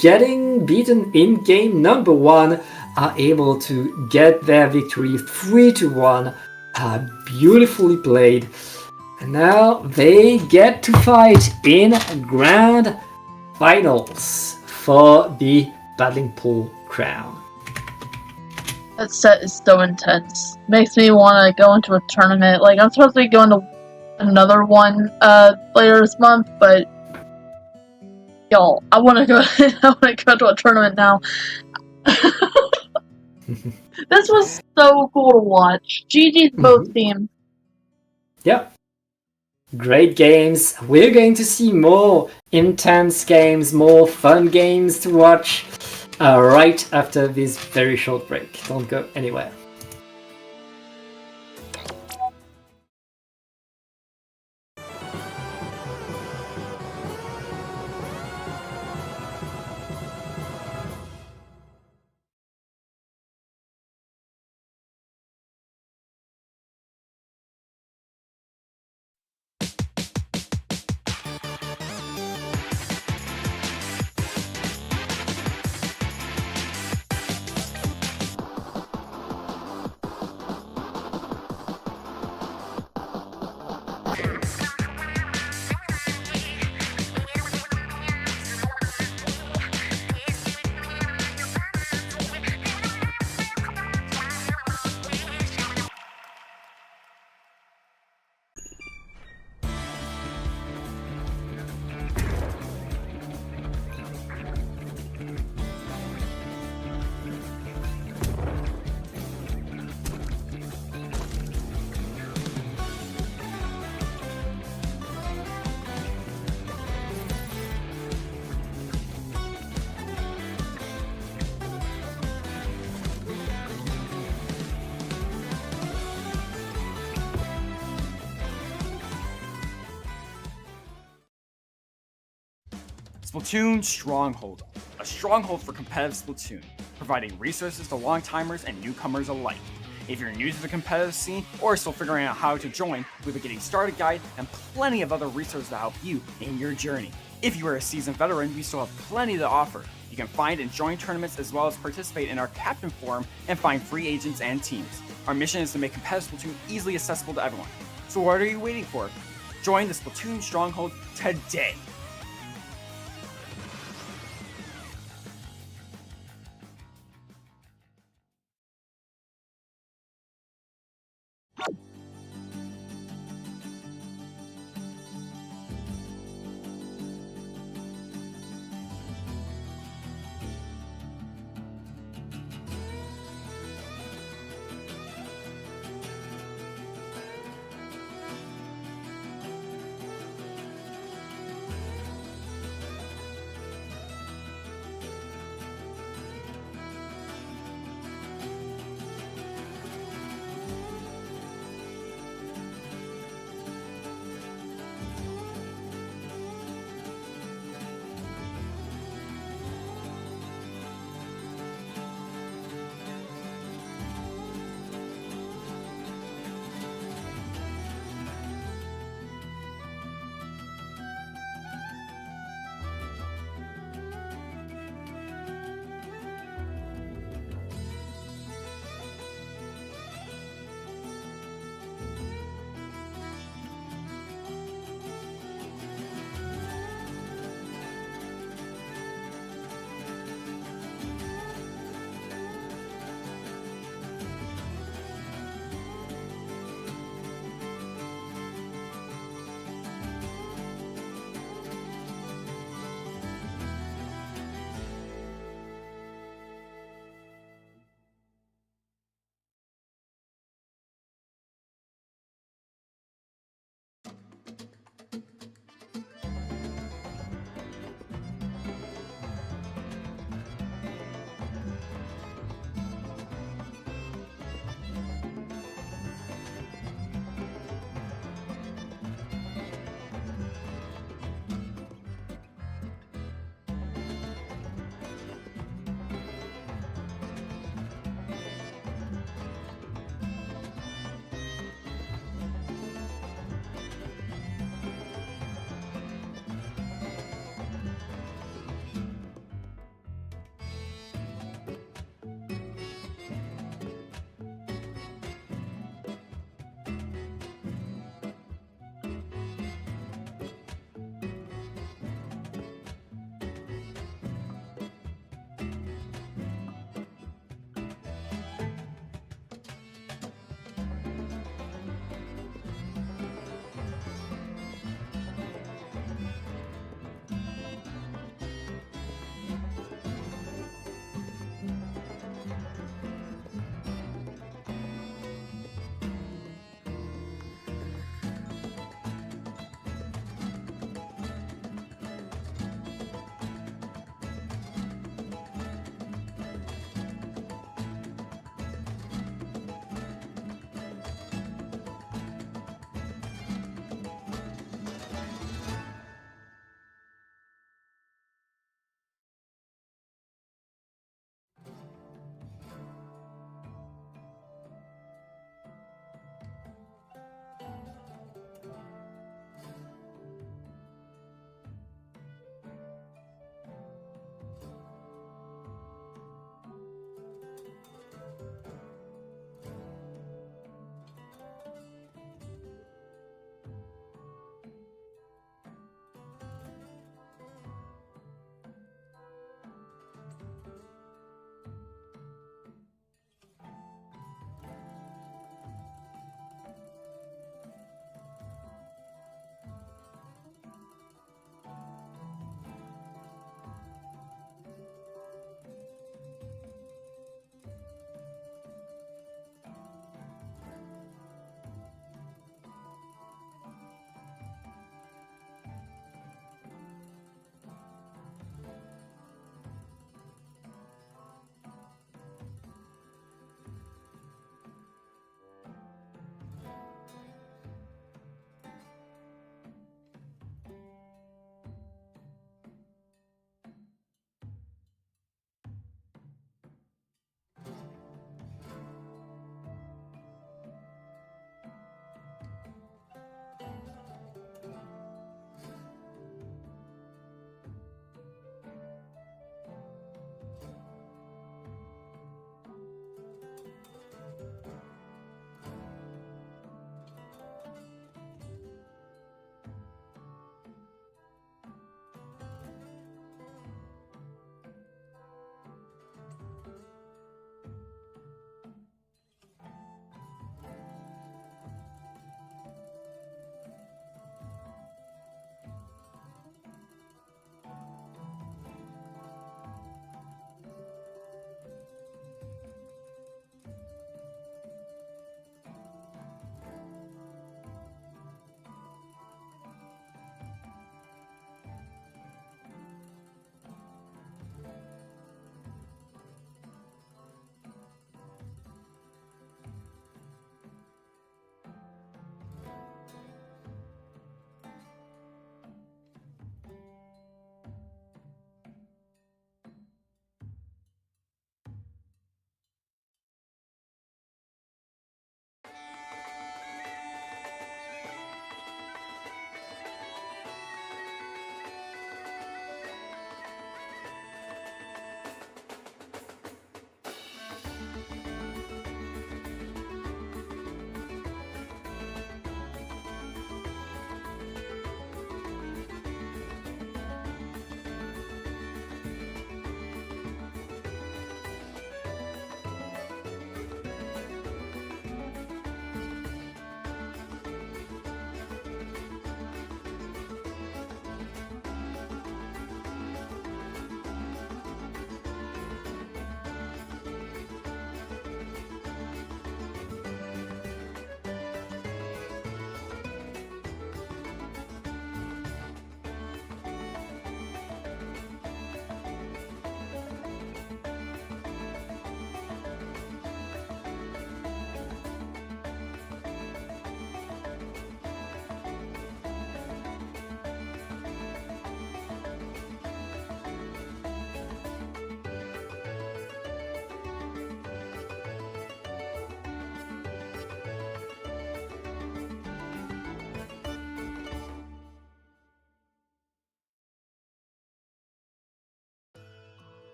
getting beaten in game number 1, are able to get their victory 3-1. Beautifully played. And now they get to fight in grand finals for the Battling Pool crown. That set is so intense. Makes me want to go into a tournament. Like, I'm supposed to be going to another one later this month, but y'all, I want to go. I want to go to a tournament now. This was so cool to watch. GG's both teams. Yep. Great games. We're going to see more intense games, more fun games to watch right after this very short break. Don't go anywhere. Splatoon Stronghold, a stronghold for competitive Splatoon, providing resources to long-timers and newcomers alike. If you're new to the competitive scene or still figuring out how to join, we have a getting started guide and plenty of other resources to help you in your journey. If you are a seasoned veteran, we still have plenty to offer. You can find and join tournaments as well as participate in our Captain Forum and find free agents and teams. Our mission is to make competitive Splatoon easily accessible to everyone. So what are you waiting for? Join the Splatoon Stronghold today!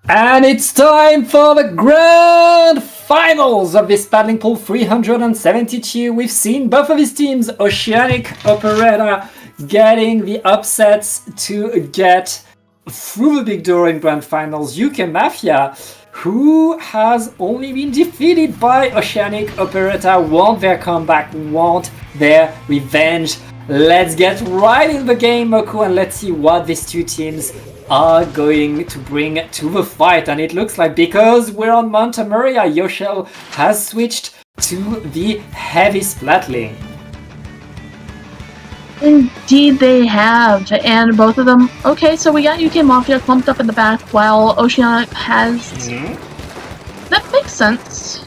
And it's time for the grand finals of this paddling pool 372. We've seen both of these teams, Oceanic Operetta, getting the upsets to get through the big door in grand finals. UK Mafia, who has only been defeated by Oceanic Operetta, want their comeback, want their revenge. Let's get right in the game, Moku, and let's see what these two teams are going to bring to the fight. And it looks like, because we're on Mount Maria, Yoshel has switched to the heavy splatling. Indeed they have, and both of them. Okay, so we got UK Mafia clumped up in the back while Oceanic has... That makes sense.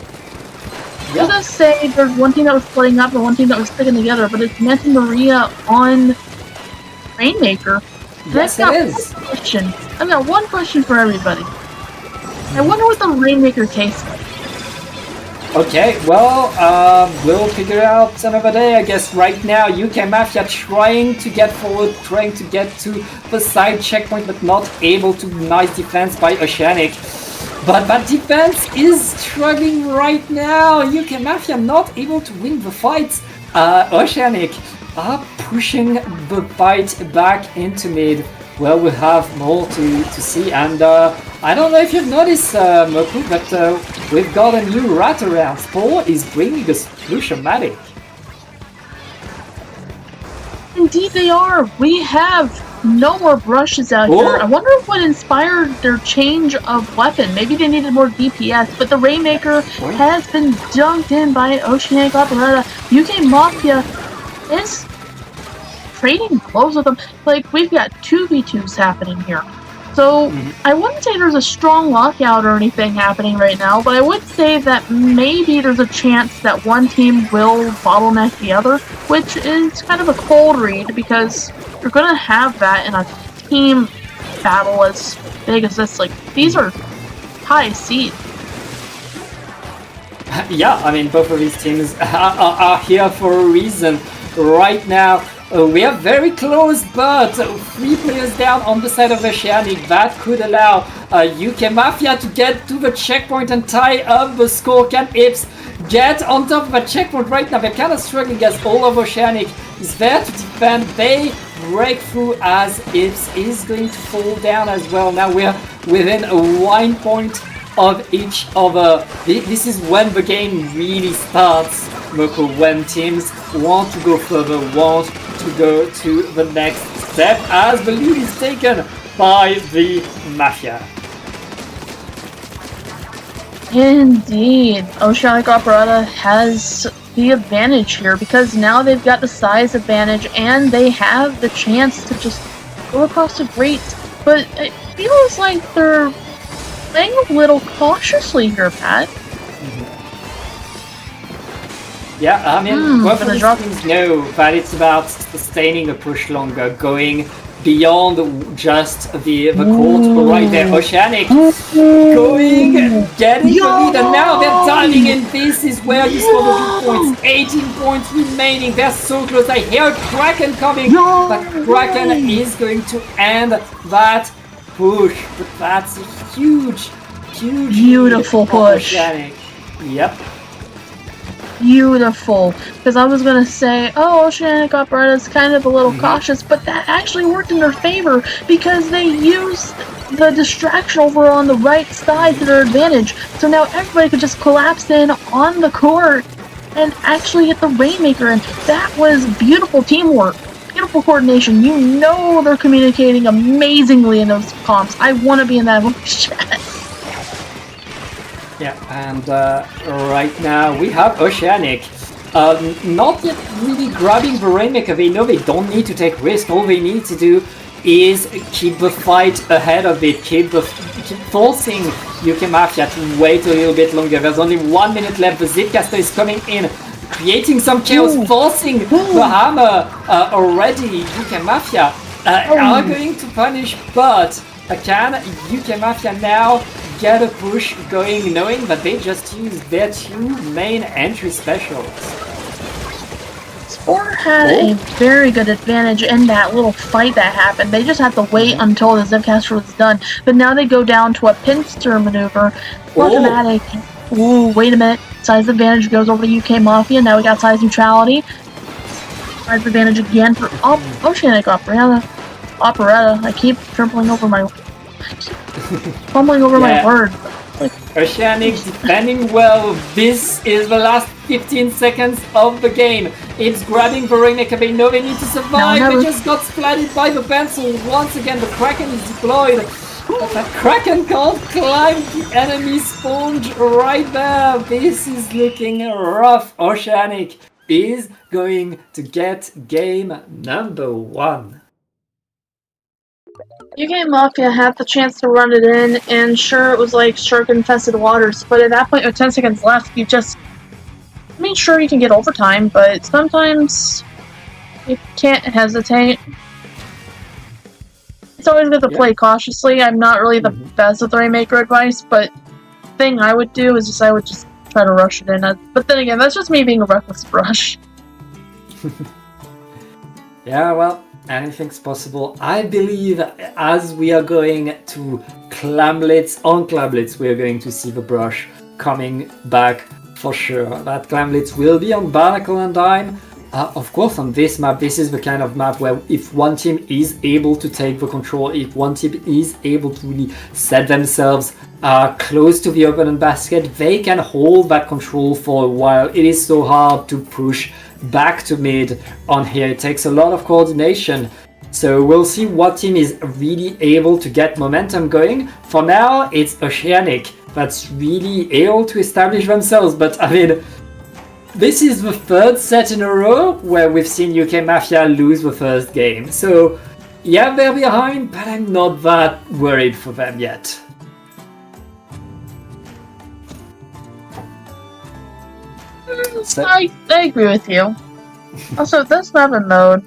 I was gonna say there's one team that was splitting up and one team that was sticking together, but it's Manta Maria on Rainmaker. Yes, it is. I've got one question for everybody. I wonder what the Rainmaker tastes like. Okay, well, we'll figure it out another day, I guess. Right now, UK Mafia trying to get forward, trying to get to the side checkpoint, but not able to. Nice defense by Oceanic. But that defense is struggling right now. UK Mafia not able to win the fight. Oceanic are pushing the fight back into mid. Well, we'll have more to see. And I don't know if you've noticed, Moku, but we've got a new rat around. Spore is bringing a Solution-matic. Indeed they are. We have no more brushes out here. I wonder what inspired their change of weapon. Maybe they needed more DPS, but the Rainmaker has been dunked in by Oceanic Operetta. UK Mafia is trading blows with them. Like, we've got 2v2s happening here. So, I wouldn't say there's a strong lockout or anything happening right now, but I would say that maybe there's a chance that one team will bottleneck the other, which is kind of a cold read, because you're gonna have that in a team battle as big as this. Like, these are high seeds. Yeah, I mean, both of these teams are here for a reason. Right now, we are very close, but 3 players down on the side of Oceanic. That could allow UK Mafia to get to the checkpoint and tie up the score. Can Ips get on top of the checkpoint right now? They're kind of struggling as all of Oceanic is there to defend. They break through as Ips is going to fall down as well. Now we're within a 1 point of each other. This is when the game really starts, Moku, when teams want to go further, want to go to the next step, as the lead is taken by the Mafia. Indeed, Oceanic Operetta has the advantage here, because now they've got the size advantage and they have the chance to just go across the grates. But it feels like they're playing a little cautiously here, Pat. Yeah, I mean, both of these teams know that it's about sustaining a push longer, going beyond just the court right there. Oceanic going, getting the lead, and now they're diving in. This is where you score the big points. 18 points remaining. They're so close. I hear Kraken coming, but Kraken is going to end that push. But that's a huge beautiful push. Oceanic. Yep. Beautiful, because I was gonna say, oh, Oceanic Operetta is kind of a little cautious, but that actually worked in their favor, because they used the distraction over on the right side to their advantage. So now everybody could just collapse in on the court and actually hit the Rainmaker, and that was beautiful teamwork, beautiful coordination. You know they're communicating amazingly in those comps. I want to be in that voice chat. Yeah, and right now we have Oceanic not yet really grabbing the Rainmaker. They know they don't need to take risks. All they need to do is keep the fight ahead of it, keep forcing UK Mafia to wait a little bit longer. There's only 1 minute left. The Zipcaster is coming in, creating some chaos, forcing the hammer already. UK Mafia are going to punish, but can UK Mafia now get a push going, knowing that they just used their 2 main entry specials? Spore had a very good advantage in that little fight that happened. They just had to wait until the Zipcaster was done. But now they go down to a pincer maneuver. Automatic. Ooh, wait a minute. Size advantage goes over to UK Mafia. Now we got size neutrality. Size advantage again for Oceanic Operetta. I keep fumbling over my words. Oceanic defending well. This is the last 15 seconds of the game. It's grabbing the Rainmaker. No, they need to survive. They just got splatted by the pencil. Once again, the Kraken is deployed. But the Kraken can't climb the enemy sponge right there. This is looking rough. Oceanic is going to get game number 1. UK Mafia had the chance to run it in, and sure, it was like shark-infested waters, but at that point, with 10 seconds left, you just... I mean, sure, you can get overtime, but sometimes you can't hesitate. It's always good to play cautiously. I'm not really the best with the Rainmaker advice, but the thing I would do is I would just try to rush it in. But then again, that's just me being a reckless rush. Yeah, well, anything's possible. I believe as we are going to Clamlets, on Clamlets, we are going to see the brush coming back for sure. That Clamlets will be on Barnacle and Dime. Of course, on this map, this is the kind of map where if one team is able to take the control, if one team is able to really set themselves close to the opponent basket, they can hold that control for a while. It is so hard to push back to mid on here. It takes a lot of coordination. So we'll see what team is really able to get momentum going. For now, it's Oceanic that's really able to establish themselves. But I mean, this is the third set in a row where we've seen UK Mafia lose the first game. So yeah, they're behind, but I'm not that worried for them yet. I agree with you. Also, this map and mode,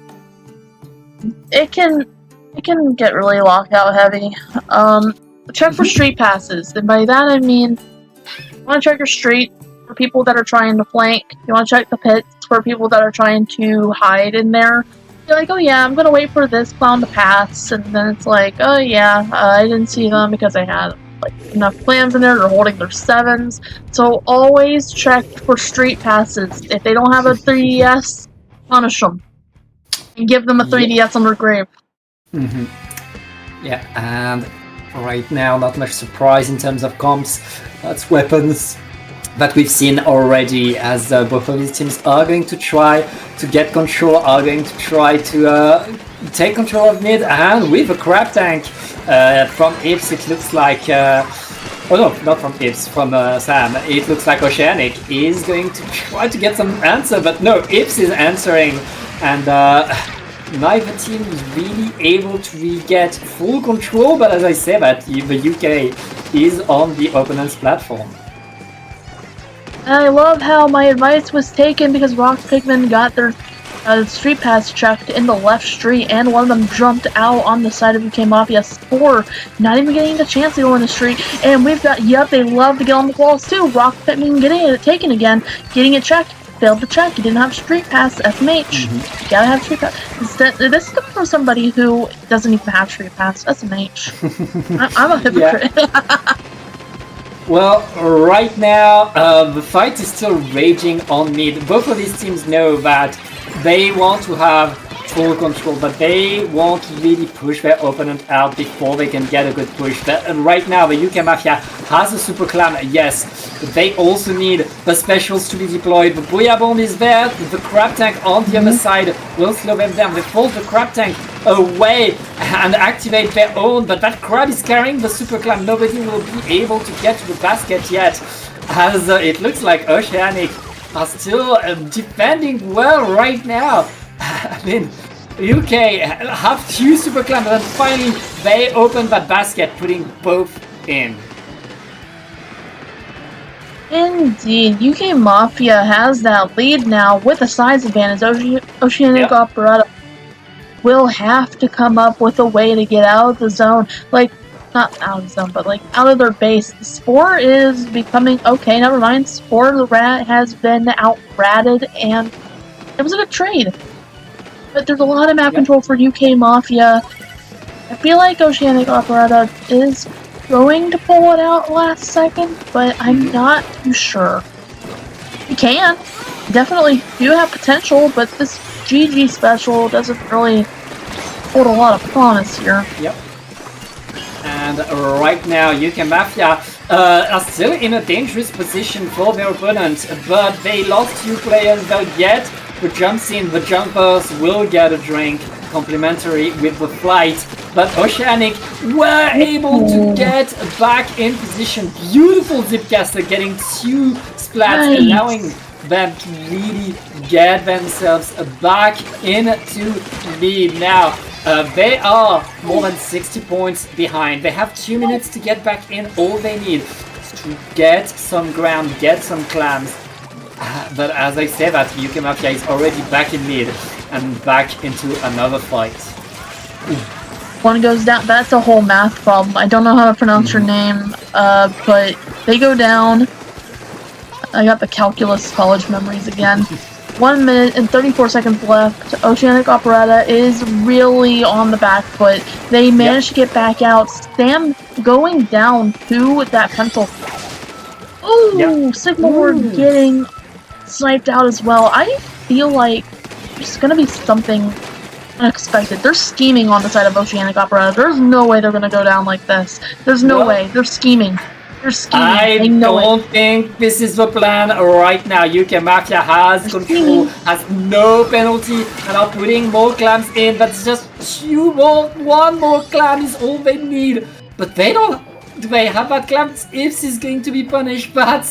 it can get really lockout heavy. Check for street passes, and by that I mean you want to check your street for people that are trying to flank. You want to check the pits for people that are trying to hide in there. You're like, oh yeah, I'm gonna wait for this clown to pass, and then it's like, oh yeah, I didn't see them because I had like enough clams in there. They're holding their 7s. So always check for street passes. If they don't have a 3DS, punish them and give them a 3DS on their grave. Yeah, and right now, not much surprise in terms of comps. That's weapons that we've seen already, as both of these teams are going to try to get control, are going to try to take control of mid, and with a crab tank from Ips, it looks like... oh no, not from Ips, from Sam. It looks like Oceanic is going to try to get some answer, but no, Ips is answering, and neither team is really able to really get full control, but as I say that, the UK is on the opponent's platform. And I love how my advice was taken because Rock Pigman got their street pass checked in the left street, and one of them jumped out on the side of UK Mafia. Spore not even getting the chance to go in the street, and we've got, yep, they love to get on the walls too. Rock Pigman getting it taken again, getting it checked. Failed to check. You didn't have street pass. SMH. You gotta have street pass. This is coming from somebody who doesn't even have street pass. SMH. I'm a hypocrite. Yeah. Well, right now, the fight is still raging on mid. Both of these teams know that they want to have full control, but they won't really push their opponent out before they can get a good push. And right now, the UK Mafia has a super clam, yes, but they also need the specials to be deployed. The Booyah Bomb is there, the crab tank on the other side will slow them down. They fold the crab tank away and activate their own, but that crab is carrying the super clam. Nobody will be able to get to the basket yet, as it looks like Oceanic are still defending well right now. I mean, UK have 2 super clams, and finally they open that basket, putting both in. Indeed, UK Mafia has that lead now with a size advantage. Oceanic Operetta will have to come up with a way to get out of the zone. Like, not out of the zone, but like out of their base. Spore is becoming... Okay, never mind. Spore the rat has been out-ratted, and it was a good trade. But there's a lot of map control for UK Mafia. I feel like Oceanic Operetta is going to pull it out last second, but I'm not too sure. You can. Definitely do have potential, but this GG special doesn't really hold a lot of promise here. Yep. And right now, UK Mafia are still in a dangerous position for their opponent, but they lost 2 players. They'll get the jumps in. The jumpers will get a drink complimentary with the flight, but Oceanic were able to get back in position. Beautiful Zipcaster getting 2 splats, allowing them to really get themselves back into lead. Now, they are more than 60 points behind. They have 2 minutes to get back in. All they need is to get some ground, get some clams. But as I say that, UK Mafia is already back in mid and back into another fight. One goes down. That's a whole math problem. I don't know how to pronounce your name, but they go down. I got the calculus college memories again. 1 minute and 34 seconds left. Oceanic Operetta is really on the back foot. They managed to get back out. Sam going down to that pencil. Ooh, Sigma Ward getting sniped out as well. I feel like there's gonna be something unexpected. They're scheming on the side of Oceanic Operetta. There's no way they're gonna go down like this. There's no way. They're scheming. I don't think this is the plan right now. UK Mafia has control, has no penalty, and are putting more clams in. That's just 1 more clam is all they need. But they don't. Do they have that clam? Ifs is going to be punished, but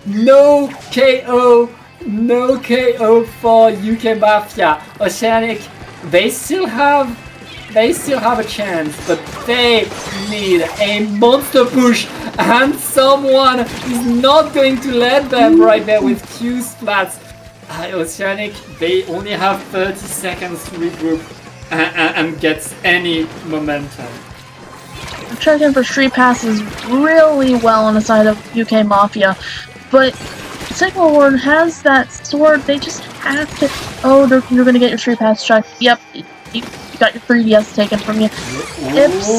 no KO. No KO for UK Mafia. Oceanic, they still have a chance, but they need a monster push, and someone is not going to let them right there with 2 splats. Oceanic, they only have 30 seconds to regroup and get any momentum. I'm checking for street passes really well on the side of UK Mafia, but Sigma Ward has that sword. They just have to. Oh, you're gonna get your street pass checked. Yep. You got your 3DS taken from you. Ips.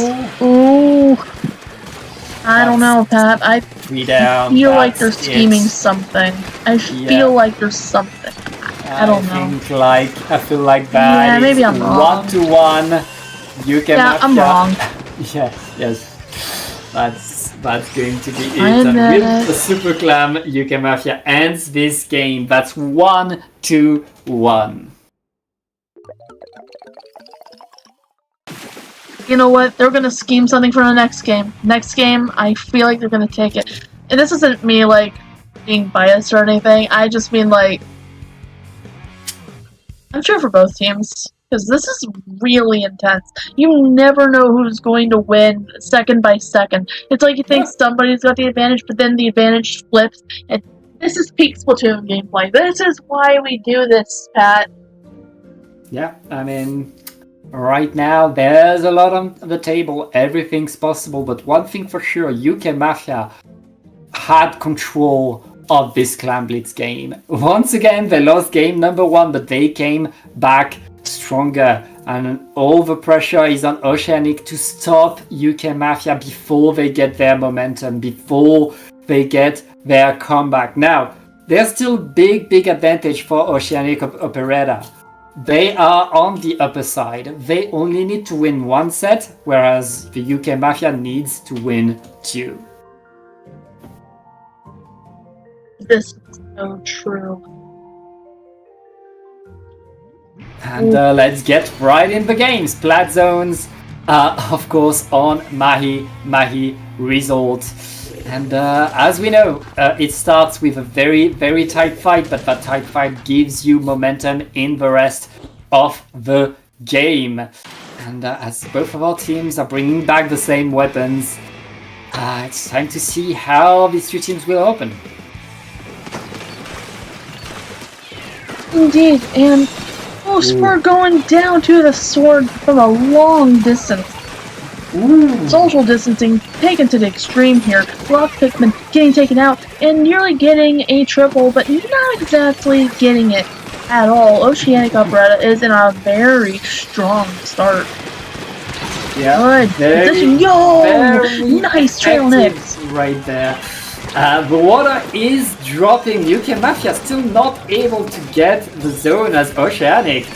Ooh. I don't know, Pat. I feel like they're scheming something. I feel like there's something. I don't know. I feel like that. Yeah, maybe I'm wrong. 1-1. You can. Yeah, I'm wrong. Yes. That's going to be it. And with the Super Clam, UK Mafia ends this game. That's 1-1. You know what? They're gonna scheme something for the next game. Next game, I feel like they're gonna take it. And this isn't me, like, being biased or anything. I just mean, like, I'm sure for both teams. Because this is really intense. You never know who's going to win second by second. It's like you think somebody's got the advantage, but then the advantage flips. And this is peak Splatoon gameplay. This is why we do this, Pat. Yeah, I mean, right now there's a lot on the table. Everything's possible, but one thing for sure, UK Mafia had control of this Clam Blitz game. Once again, they lost game number 1, but they came back stronger, and all the pressure is on Oceanic to stop UK Mafia before they get their momentum, before they get their comeback. Now, there's still big advantage for Oceanic Operetta. They are on the upper side. They only need to win 1 set, whereas the UK Mafia needs to win 2. This is so true. And let's get right in the game. Splat zones, of course, on Mahi Resort. And as we know, it starts with a very tight fight, but that tight fight gives you momentum in the rest of the game. And as both of our teams are bringing back the same weapons, it's time to see how these 2 teams will open. Indeed, and we're going down to the sword from a long distance. Social distancing taken to the extreme here. Rock Pikmin getting taken out and nearly getting a triple, but not exactly getting it. at all. Oceanic Operetta is in a very strong start. Yeah, Good position. Yo! Nice trail effective Nix. right there. The water is dropping. UK Mafia still not able to get the zone as Oceanic.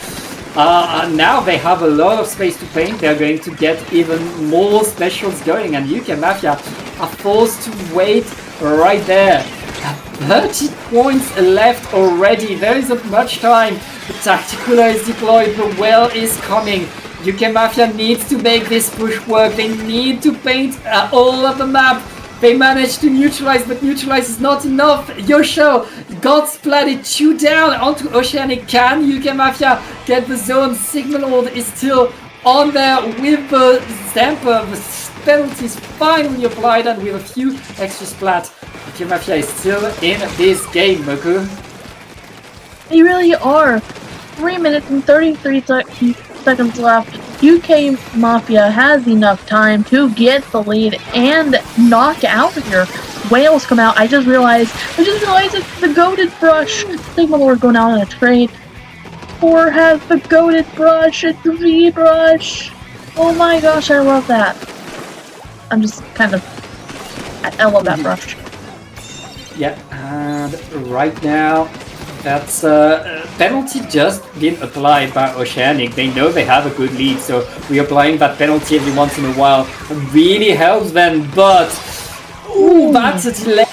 Now they have a lot of space to paint. They're going to get even more specials going, and UK Mafia are forced to wait right there. 30 points left already. There isn't much time. The Tacticula is deployed. The well is coming. UK Mafia needs to make this push work. They need to paint all of the map. They managed to neutralize, but neutralize is not enough. Yosho got splatted 2 down onto Oceanic. Can UK Mafia get the zone? Signalord is still on there with the Stamper. The penalty is finally applied, and with a few extra splat, UK Mafia is still in this game, Moku. They really are. 3 minutes and 33 seconds left. UK Mafia has enough time to get the lead and knock out your whales come out. I just realized it's the goated brush. Signalord going out on a trade. Or has the goated brush. It's the V brush. Oh my gosh, I love that. I'm just kind of I love that brush. Yeah, and right now that's penalty just been applied by Oceanic. They know they have a good lead, so reapplying that penalty every once in a while really helps them. But that's a delayed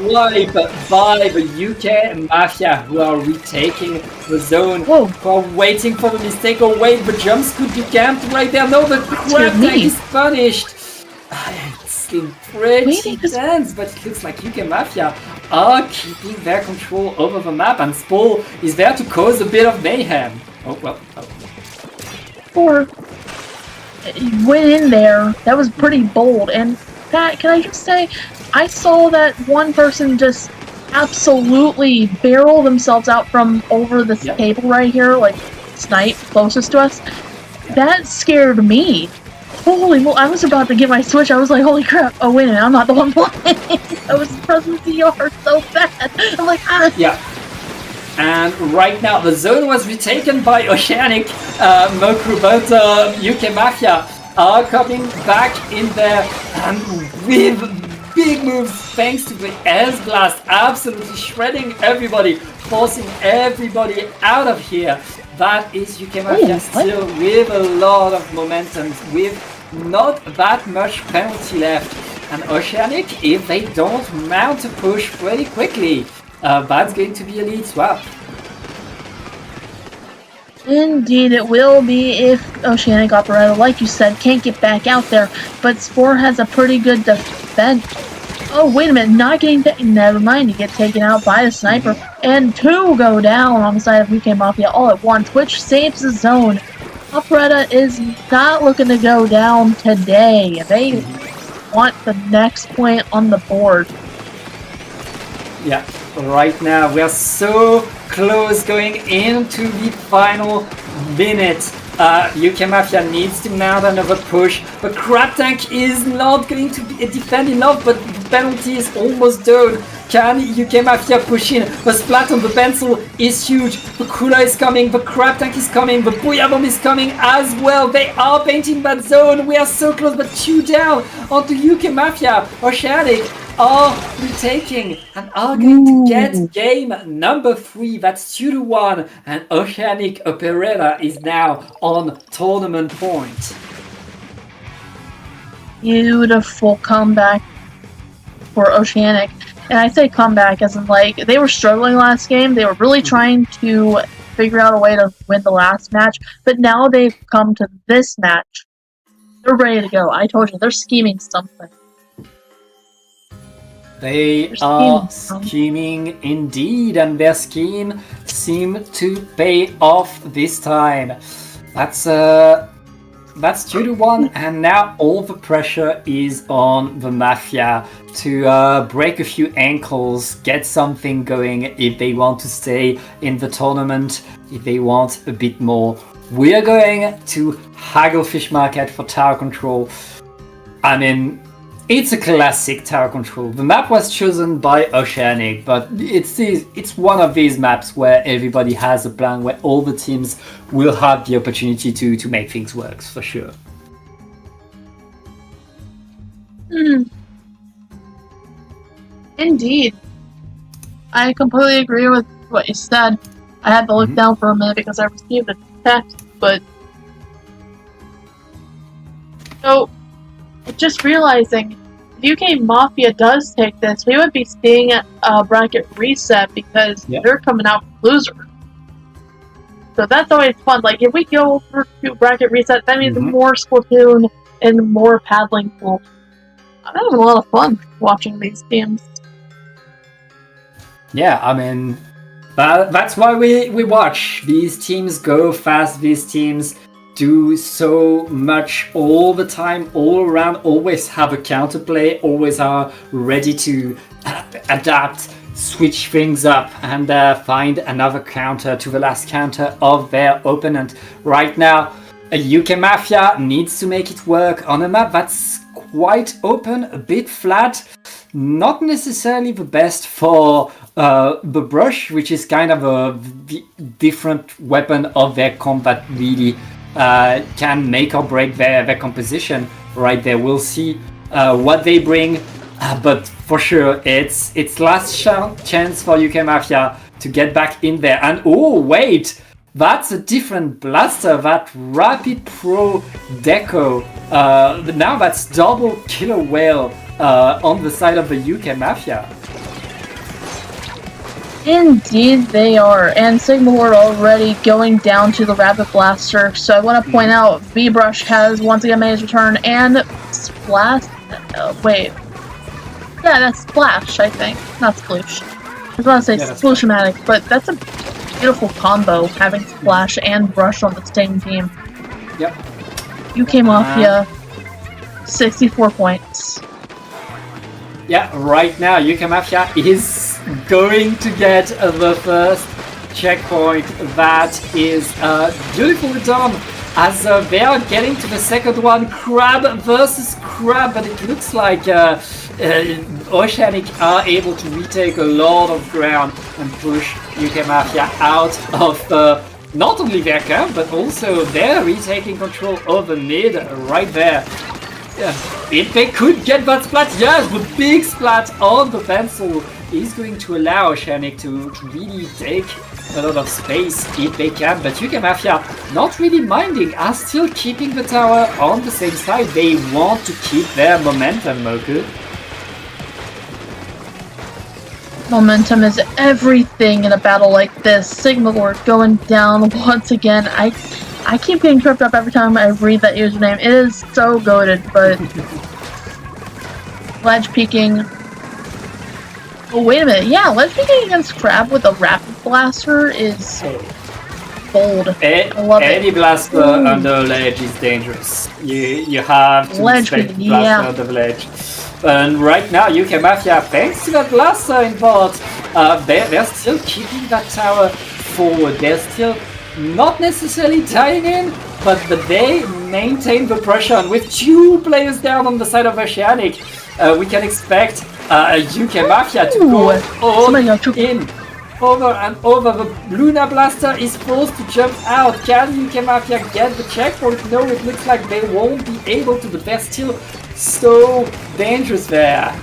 wipe by the UK Mafia, who are retaking the zone. Whoa. Who are waiting for the mistake. Oh wait, the jumps could be camped right there. No, the crab tank is punished. It's been pretty tense, but it looks like UK Mafia are keeping their control over the map, and Spall is there to cause a bit of mayhem. Oh, well. Or went in there. That was pretty bold. And Pat, can I just say, I saw that one person just absolutely barrel themselves out from over this table right here, like snipe closest to us. That scared me. Holy moly, I was about to get my Switch. I was like, holy crap. Oh, wait a minute, I'm not the one playing. I was pressing CR so bad. I'm like, ah. Yeah. And right now, the zone was retaken by Oceanic, Moku, but UK Mafia are coming back in there, and with big moves thanks to the Air's Blast, absolutely shredding everybody, forcing everybody out of here. That is UK Mafia still with a lot of momentum, with not that much penalty left. And Oceanic, if they don't mount a push pretty quickly, that's going to be a lead swap. Indeed, it will be if Oceanic Operetta, like you said, can't get back out there. But Spore has a pretty good defense. Oh, wait a minute, not getting never mind, you get taken out by the sniper. And 2 go down on the side of UK Mafia all at once, which saves the zone. Operetta is not looking to go down today. They want the next point on the board. Yeah, right now we are so close going into the final minute. UK Mafia needs to mount another push, but Crab Tank is not going to defend enough, but the penalty is almost done. Can UK Mafia push in? The splat on the pencil is huge. The Kula is coming, the Crab Tank is coming, the Booyah Bomb is coming as well. They are painting that zone. We are so close, but 2 down onto UK Mafia. Oceanic are retaking and are going to get game number 3. That's 2-1, and Oceanic Operetta is now on tournament point. Beautiful comeback for Oceanic. And I say comeback as in, like, they were struggling last game. They were really trying to figure out a way to win the last match. But now they've come to this match. They're ready to go. I told you, they're scheming something. They are scheming indeed, and their scheme seemed to pay off this time. That's 2-1, and now all the pressure is on the Mafia to break a few ankles, get something going if they want to stay in the tournament, if they want a bit more. We are going to Hagglefish Market for tower control. I mean, It's a classic tower control. The map was chosen by Oceanic, but it's one of these maps where everybody has a plan, where all the teams will have the opportunity to make things work, for sure. Indeed. I completely agree with what you said. I had to look down for a minute because I received a text, but... So, just realizing, if UK Mafia does take this, we would be seeing a bracket reset because they're coming out loser. So that's always fun. Like, if we go over to bracket reset, that means more Splatoon and more paddling pool. I'm having a lot of fun watching these teams. Yeah, I mean, that's why we watch. These teams go fast, these teams do so much all the time, all around, always have a counterplay, always are ready to adapt, switch things up, and find another counter to the last counter of their opponent. Right now, UK Mafia needs to make it work on a map that's quite open, a bit flat, not necessarily the best for the brush, which is kind of a different weapon of their combat, really can make or break their composition right there. We'll see what they bring, but for sure it's last chance for UK Mafia to get back in there. And oh wait, that's a different blaster, that Rapid Pro Deco. Now that's double Killer Whale on the side of the UK Mafia. Indeed they are, and Sigma Lord already going down to the Rapid Blaster, so I want to point out V-Brush has once again made his return, and Splash, that's Splash, I think, not Sploosh. I was about to say Sploosh-O-Matic, but that's a beautiful combo, having Splash and Brush on the same team. Yep. UK Mafia, 64 points. Yeah, right now UK Mafia is going to get the first checkpoint. That is beautifully done, as they are getting to the second one. Crab versus Crab, but it looks like Oceanic are able to retake a lot of ground and push UK Mafia out of not only their camp, but also they're retaking control over mid right there. Yeah. If they could get that splat, yes, the big splat on the pencil is going to allow Oceanic to really take a lot of space if they can, but UK Mafia not really minding, are still keeping the tower on the same side. They want to keep their momentum, Moku. Momentum is everything in a battle like this. Sigma Lord going down once again. I keep getting tripped up every time I read that username. It is so goated, but... Ledge peeking. Oh, wait a minute. Yeah, ledge peeking against Crab with a Rapid Blaster is bold. I love it. Any blaster under ledge is dangerous. You have to respect the blaster under the ledge. And right now, UK Mafia, thanks to that blaster in bot, they're still keeping that tower forward. They're still not necessarily dying in, but they maintain the pressure. And with 2 players down on the side of Oceanic, we can expect UK Mafia to go all in. Over and over. The Luna Blaster is forced to jump out. Can UK Mafia get the checkpoint? No, it looks like they won't be able to, but they're still so dangerous there.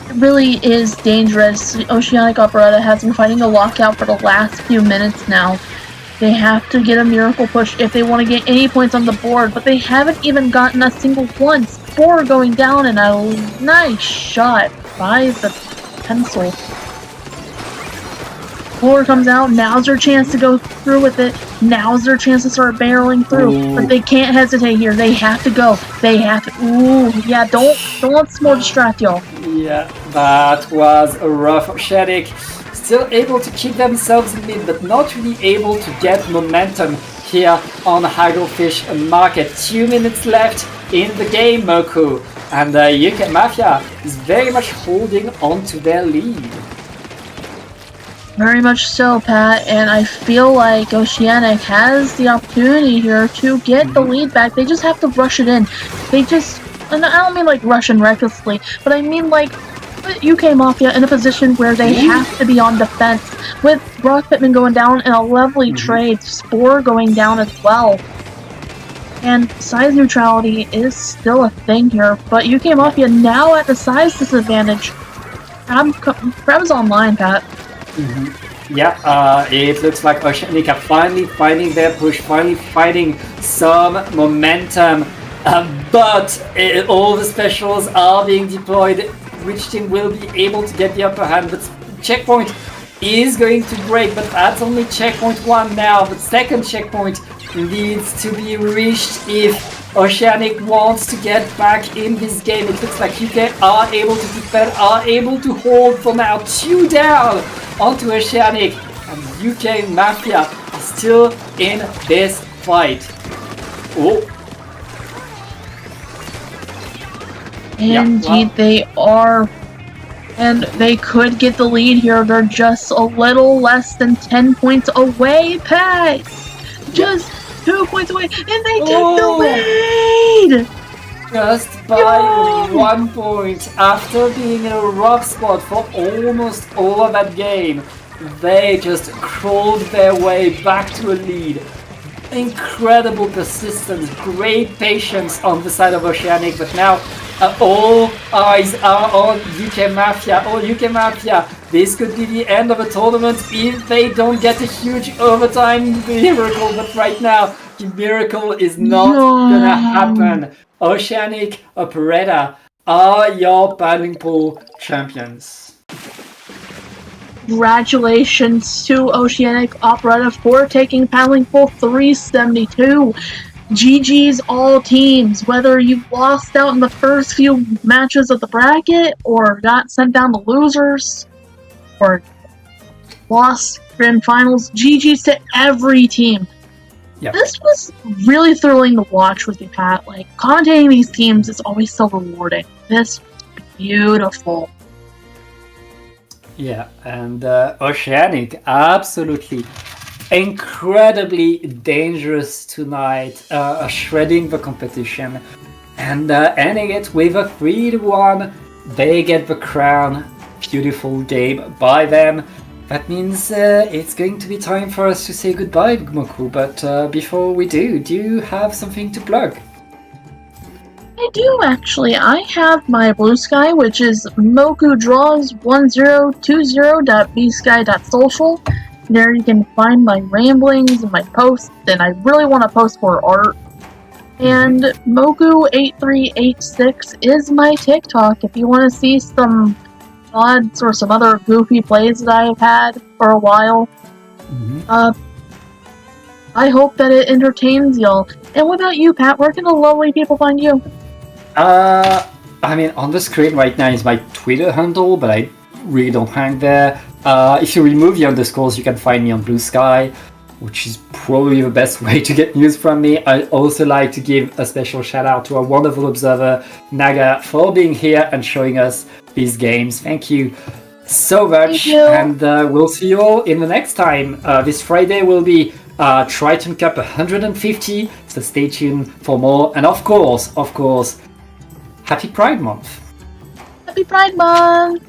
It really is dangerous. Oceanic Operetta has been fighting a lockout for the last few minutes now. They have to get a miracle push if they want to get any points on the board, but they haven't even gotten a single one. 4 going down, and a nice shot by the pencil. 4 comes out, now's their chance to go through with it. Now's their chance to start barreling through. But they can't hesitate here. They have to go. They have to. Ooh, yeah, don't let S'more distract y'all. Yeah, that was a rough Oceanic. Still able to keep themselves in mid, but not really able to get momentum here on Hagglefish Market. 2 minutes left in the game, Moku. And UK Mafia is very much holding on to their lead. Very much so, Pat, and I feel like Oceanic has the opportunity here to get the lead back. They just have to rush it in. They just and I don't mean like Russian recklessly, but I mean like put UK Mafia in a position where they have to be on defense, with Brock Pittman going down and a lovely trade, Spore going down as well. And size neutrality is still a thing here, but UK Mafia now at the size disadvantage. Prem's online, Pat. Yeah, it looks like Oceanic are finally finding their push, finally finding some momentum, but all the specials are being deployed. Which team will be able to get the upper hand? But checkpoint is going to break, but that's only checkpoint 1 now. The second checkpoint needs to be reached if Oceanic wants to get back in this game. It looks like UK are able to defend, are able to hold for now. 2 down onto Oceanic, and UK Mafia is still in this fight. Oh. Indeed, they are. And they could get the lead here. They're just a little less than 10 points away, Pat! Just 2 points away, and they take the lead! Just by 1 point, after being in a rough spot for almost all of that game, they just crawled their way back to a lead. Incredible persistence, great patience on the side of Oceanic, but now all eyes are on UK Mafia. Oh, UK Mafia, this could be the end of a tournament if they don't get a huge overtime miracle, but right now, the miracle is not gonna happen. Oceanic Operetta are your paddling pool champions. Congratulations to Oceanic Operetta for taking Paddling Pool 372. GG's all teams, whether you lost out in the first few matches of the bracket, or got sent down to losers, or lost grand finals, GG's to every team. Yep. This was really thrilling to watch with you, Pat. Like, commentating these teams is always so rewarding. This was beautiful. Yeah, and Oceanic, absolutely incredibly dangerous tonight, shredding the competition, and ending it with a 3-1. They get the crown. Beautiful game by them. That means it's going to be time for us to say goodbye, Moku, but before we do you have something to plug? I do, actually. I have my Blue Sky, which is mokudraws1020.bsky.social. There you can find my ramblings and my posts, and I really want to post more art. And Moku8386 is my TikTok if you want to see some mods or some other goofy plays that I've had for a while. I hope that it entertains y'all. And what about you, Pat? Where can the lovely people find you? I mean, on the screen right now is my Twitter handle, but I really don't hang there. If you remove the underscores, you can find me on Blue Sky, which is probably the best way to get news from me. I'd also like to give a special shout out to our wonderful observer, Naga, for being here and showing us these games. Thank you so much. Thank you. And we'll see you all in the next time. This Friday will be Triton Cup 150, so stay tuned for more. And of course, Happy Pride Month! Happy Pride Month!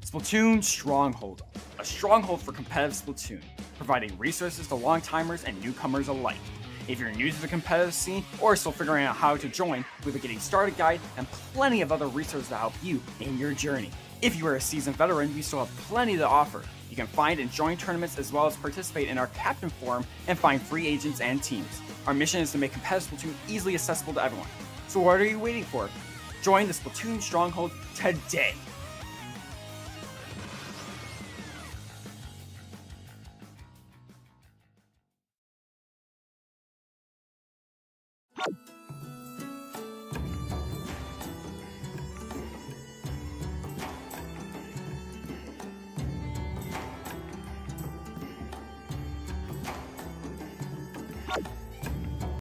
Splatoon Stronghold, a stronghold for competitive Splatoon, providing resources to long-timers and newcomers alike. If you're new to the competitive scene or still figuring out how to join, we have a getting started guide and plenty of other resources to help you in your journey. If you are a seasoned veteran, we still have plenty to offer. You can find and join tournaments as well as participate in our Captain Forum and find free agents and teams. Our mission is to make competitive Splatoon easily accessible to everyone. So what are you waiting for? Join the Splatoon Stronghold today!